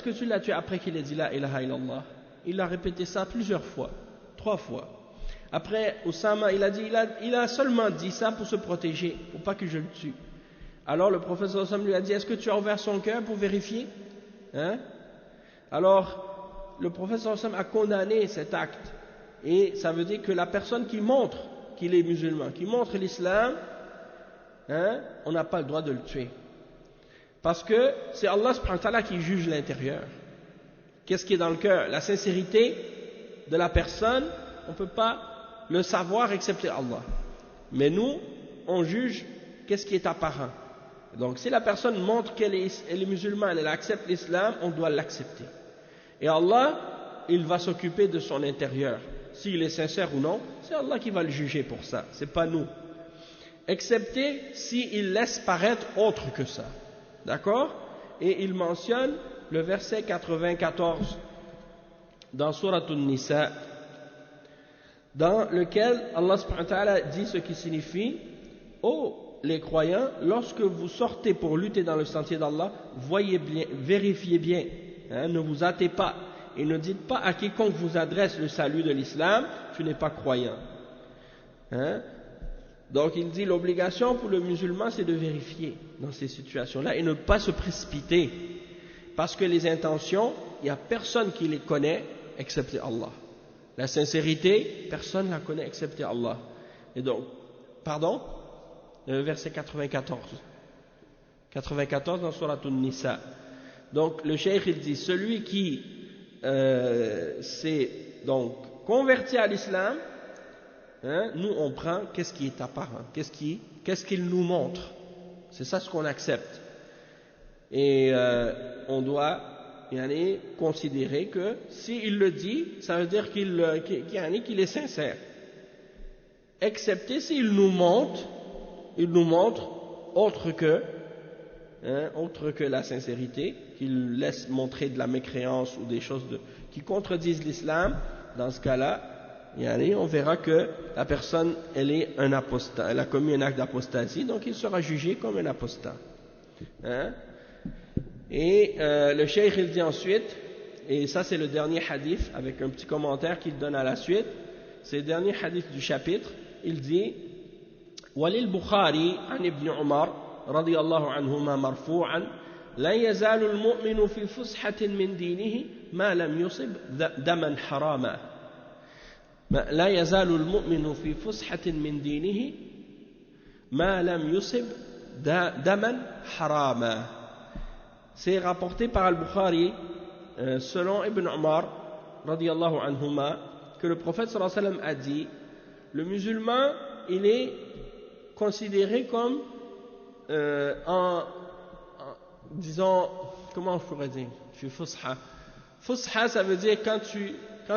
que tu l'as tué après qu'il ait dit la ilaha illallah? Il a répété ça plusieurs fois, 3 fois. Après Oussama il a dit, il a seulement dit ça pour se protéger, pour pas que je le tue. Alors le prophète sallallahu alayhi wa sallam lui a dit, est-ce que tu as ouvert son cœur pour vérifier? Alors le prophète sallallahu alayhi wa sallam a condamné cet acte. Et ça veut dire que la personne qui montre qu'il est musulman, qui montre l'islam, on n'a pas le droit de le tuer. Parce que c'est Allah subhanahu wa ta'ala qui juge l'intérieur. Qu'est-ce qui est dans le cœur? La sincérité de la personne, on ne peut pas le savoir excepté Allah. Mais nous, on juge qu'est-ce qui est apparent. Donc si la personne montre qu'elle est musulmane, elle accepte l'islam, on doit l'accepter. Et Allah, il va s'occuper de son intérieur. S'il est sincère ou non, c'est Allah qui va le juger pour ça, c'est pas nous. Excepté s'il laisse paraître autre que ça. D'accord? Et il mentionne le verset 94 dans Surat An-Nisa, dans lequel Allah subhanahu wa ta'ala dit ce qui signifie: ô les croyants, lorsque vous sortez pour lutter dans le sentier d'Allah, voyez bien, vérifiez bien, ne vous hâtez pas. Et ne dites pas à quiconque vous adresse le salut de l'islam, tu n'es pas croyant. Donc il dit l'obligation pour le musulman c'est de vérifier dans ces situations-là et ne pas se précipiter. Parce que les intentions, il n'y a personne qui les connaît excepté Allah. La sincérité, personne ne la connaît excepté Allah. Et donc, pardon, verset 94. 94 dans Surat An-Nisa. Donc le cheikh il dit, celui qui s'est donc converti à l'islam, hein, nous on prend qu'est-ce qui est apparent, qu'est-ce qu'il nous montre, c'est ça ce qu'on accepte. Et on doit considérer que s'il le dit, ça veut dire qu'il est sincère. Excepté s'il nous montre autre que la sincérité, qu'il laisse montrer de la mécréance ou des choses qui contredisent l'islam. Dans ce cas-là, on verra que la personne, elle est un apostat, elle a commis un acte d'apostasie, donc il sera jugé comme un apostat. Et le cheikh il dit ensuite, et ça c'est le dernier hadith avec un petit commentaire qu'il donne à la suite, c'est le dernier hadith du chapitre. Il dit وللبخاري عن ابن عمر رضي الله عنهما مرفوعا لا يزال المؤمن في فسحة من دينه ما لم يصب دما حراما لا يزال المؤمن في فسحة من دينه ما لم يصب دما حراما. C'est rapporté par Al-Bukhari selon Ibn Umar radiyallahu anhuma que le prophète sallallahu alayhi wa sallam a dit: le musulman il est considéré comme disons, comment je pourrais dire, fusha. Fusha, ça veut dire quand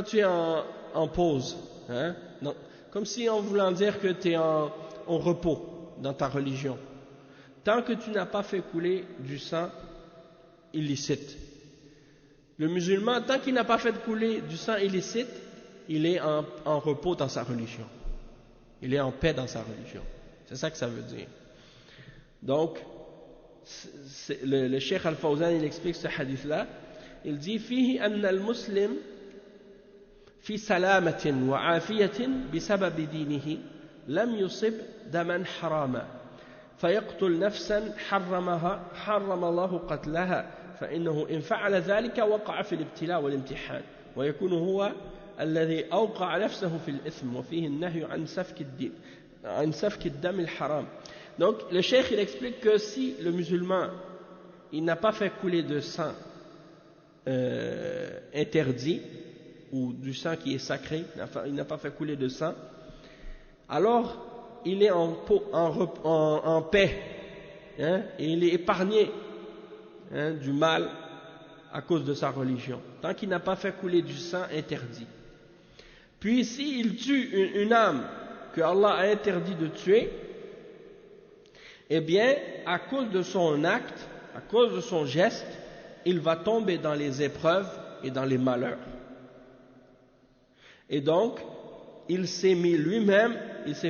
tu es en pause, hein? Donc, comme si on voulait dire que tu es en repos dans ta religion. Tant que tu n'as pas fait couler du sang illicite. Le musulman, tant qu'il n'a pas fait couler du sang illicite, il est en repos dans sa religion. Il est en paix dans sa religion. C'est ça que ça veut dire. Donc, le Cheikh Al-Fawzan, il explique ce hadith-là. Il dit: فيه أن المسلم في سلامة وعافية بسبب دينه لم يصب دما حراما فيقتل نفسا حرم الله قتلها فإنه إن فعل ذلك وقع في الابتلاء والامتحان ويكون هو الذي أوقع نفسه في الإثم وفيه النهي عن سفك الدم الحرام. Donc le cheikh il explique que si le musulman il n'a pas fait couler de sang interdit ou du sang qui est sacré, il n'a pas fait couler de sang, alors il est en paix, hein, et il est épargné, hein, du mal à cause de sa religion, tant qu'il n'a pas fait couler du sang interdit. Puis s'il tue une âme que Allah a interdit de tuer, eh bien, à cause de son acte, à cause de son geste, il va tomber dans les épreuves et dans les malheurs. Et donc, il s'est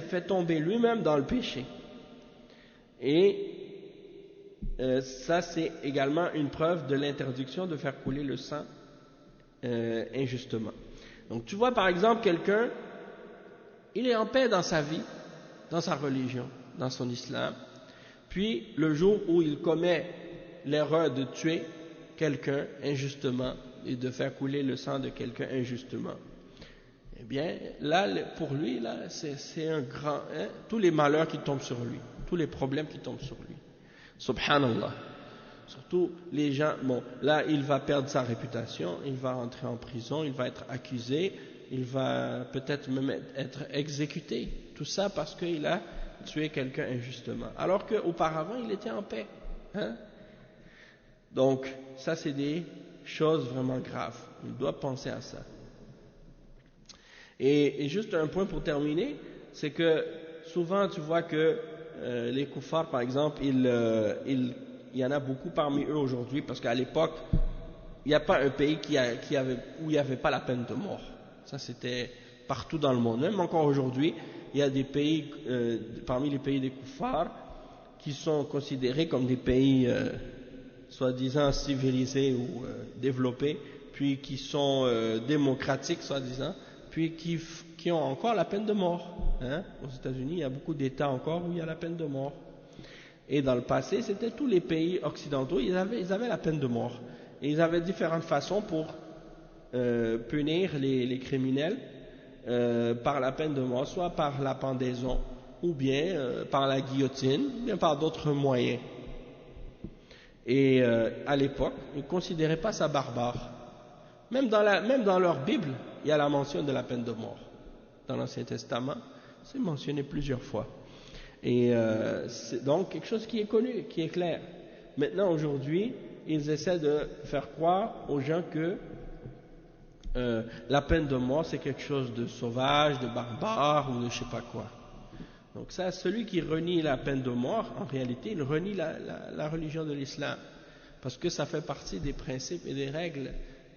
fait tomber lui-même dans le péché. Et ça, c'est également une preuve de l'interdiction de faire couler le sang injustement. Donc, tu vois, par exemple, quelqu'un, il est en paix dans sa vie, dans sa religion, dans son islam. Puis, le jour où il commet l'erreur de tuer quelqu'un injustement et de faire couler le sang de quelqu'un injustement, eh bien, là, pour lui, là, c'est un grand, hein, tous les malheurs qui tombent sur lui, tous les problèmes qui tombent sur lui. Subhanallah. Surtout les gens, bon, là, il va perdre sa réputation, il va rentrer en prison, il va être accusé, il va peut-être même être exécuté. Tout ça parce qu'il a tué quelqu'un injustement. Alors qu'auparavant, il était en paix. Hein? Donc, ça, c'est des choses vraiment graves. Il doit penser à ça. Et juste un point pour terminer, c'est que souvent, tu vois que les koufars, par exemple, il y en a beaucoup parmi eux aujourd'hui, parce qu'à l'époque, il n'y a pas un pays où il n'y avait pas la peine de mort. Ça, c'était partout dans le monde. Même encore aujourd'hui, il y a des pays, parmi les pays des koufars, qui sont considérés comme des pays soi-disant civilisés ou développés, puis qui sont démocratiques, soi-disant, puis qui ont encore la peine de mort. Hein? Aux États-Unis, il y a beaucoup d'États encore où il y a la peine de mort. Et dans le passé, c'était tous les pays occidentaux, ils avaient la peine de mort. Et ils avaient différentes façons pour punir les criminels par la peine de mort, soit par la pendaison, ou bien par la guillotine, ou bien par d'autres moyens. Et à l'époque, ils ne considéraient pas ça barbare. Même dans leur Bible, il y a la mention de la peine de mort. Dans l'Ancien Testament, c'est mentionné plusieurs fois. Et c'est donc quelque chose qui est connu, qui est clair. Maintenant, aujourd'hui, ils essaient de faire croire aux gens que la peine de mort, c'est quelque chose de sauvage, de barbare ou de je sais pas quoi. Donc ça, celui qui renie la peine de mort, en réalité, il renie la religion de l'islam. Parce que ça fait partie des principes et des règles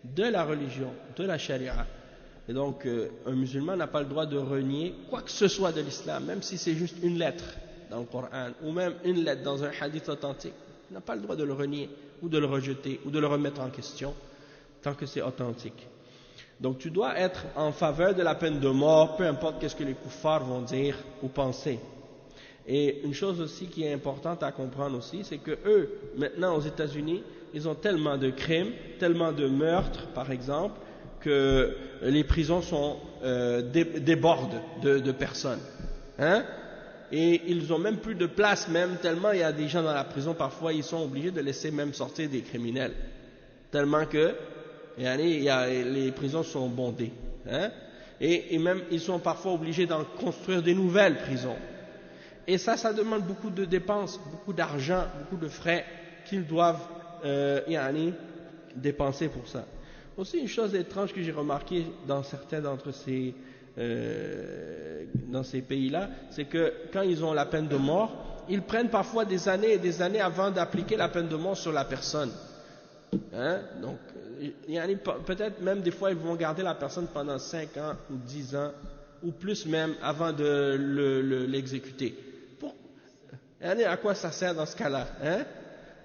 de la religion, de la charia. Et donc, un musulman n'a pas le droit de renier quoi que ce soit de l'islam, même si c'est juste une lettre dans le Coran, ou même une lettre dans un hadith authentique. Il n'a pas le droit de le renier, ou de le rejeter, ou de le remettre en question, tant que c'est authentique. Donc tu dois être en faveur de la peine de mort, peu importe qu'est-ce que les kuffars vont dire ou penser. Et une chose aussi qui est importante à comprendre aussi, c'est que eux, maintenant aux États-Unis, ils ont tellement de crimes, tellement de meurtres, par exemple, que les prisons débordent de personnes. Hein? Et ils ont même plus de place, même tellement il y a des gens dans la prison, parfois ils sont obligés de laisser même sortir des criminels. Tellement que les prisons sont bondées. Hein? Et même ils sont parfois obligés d'en construire des nouvelles prisons. Et ça demande beaucoup de dépenses, beaucoup d'argent, beaucoup de frais qu'ils doivent dépenser pour ça. Aussi une chose étrange que j'ai remarqué dans certains d'entre dans ces pays-là, c'est que quand ils ont la peine de mort, ils prennent parfois des années et des années avant d'appliquer la peine de mort sur la personne. Hein? Donc, peut-être même des fois ils vont garder la personne pendant 5 ans ou 10 ans ou plus même avant de l'exécuter. À quoi ça sert dans ce cas-là? Hein?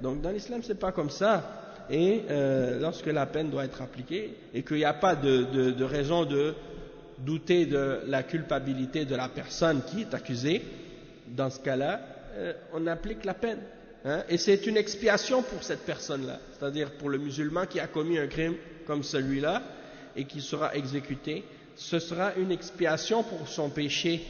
Donc dans l'islam c'est pas comme ça. Et lorsque la peine doit être appliquée et qu'il n'y a pas de raison de douter de la culpabilité de la personne qui est accusée, dans ce cas-là, on applique la peine. Hein? Et c'est une expiation pour cette personne-là, c'est-à-dire pour le musulman qui a commis un crime comme celui-là et qui sera exécuté, ce sera une expiation pour son péché.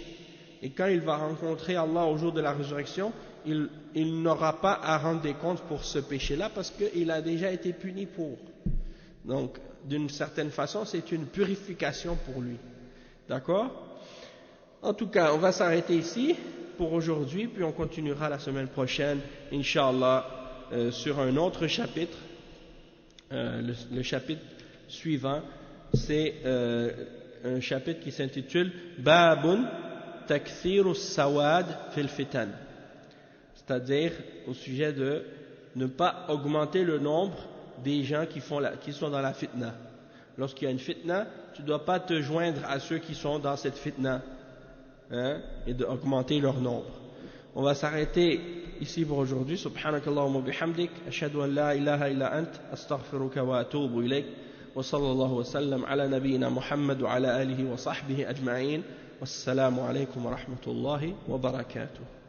Et quand il va rencontrer Allah au jour de la résurrection, il n'aura pas à rendre des comptes pour ce péché-là parce qu'il a déjà été puni pour. Donc, d'une certaine façon, c'est une purification pour lui. D'accord? En tout cas, on va s'arrêter ici pour aujourd'hui, puis on continuera la semaine prochaine, Inch'Allah, sur un autre chapitre. Le chapitre suivant, c'est un chapitre qui s'intitule Babun Takthiru Sawad fil Fitan, c'est-à-dire au sujet de ne pas augmenter le nombre des gens qui sont dans la fitna. Lorsqu'il y a une fitna, tu ne dois pas te joindre à ceux qui sont dans cette fitna, hein, et d'augmenter leur nombre. On va s'arrêter ici pour aujourd'hui. Subhanakallahumma bihamdik, ashhadu an la ilaha illa ant, astaghfiruka wa atubu ilayk, wa sallallahu wa sallam ala nabiyyina Muhammad wa ala alihi wa sahbihi ajma'in. Wassalamu alaykum wa rahmatullahi wa barakatuh.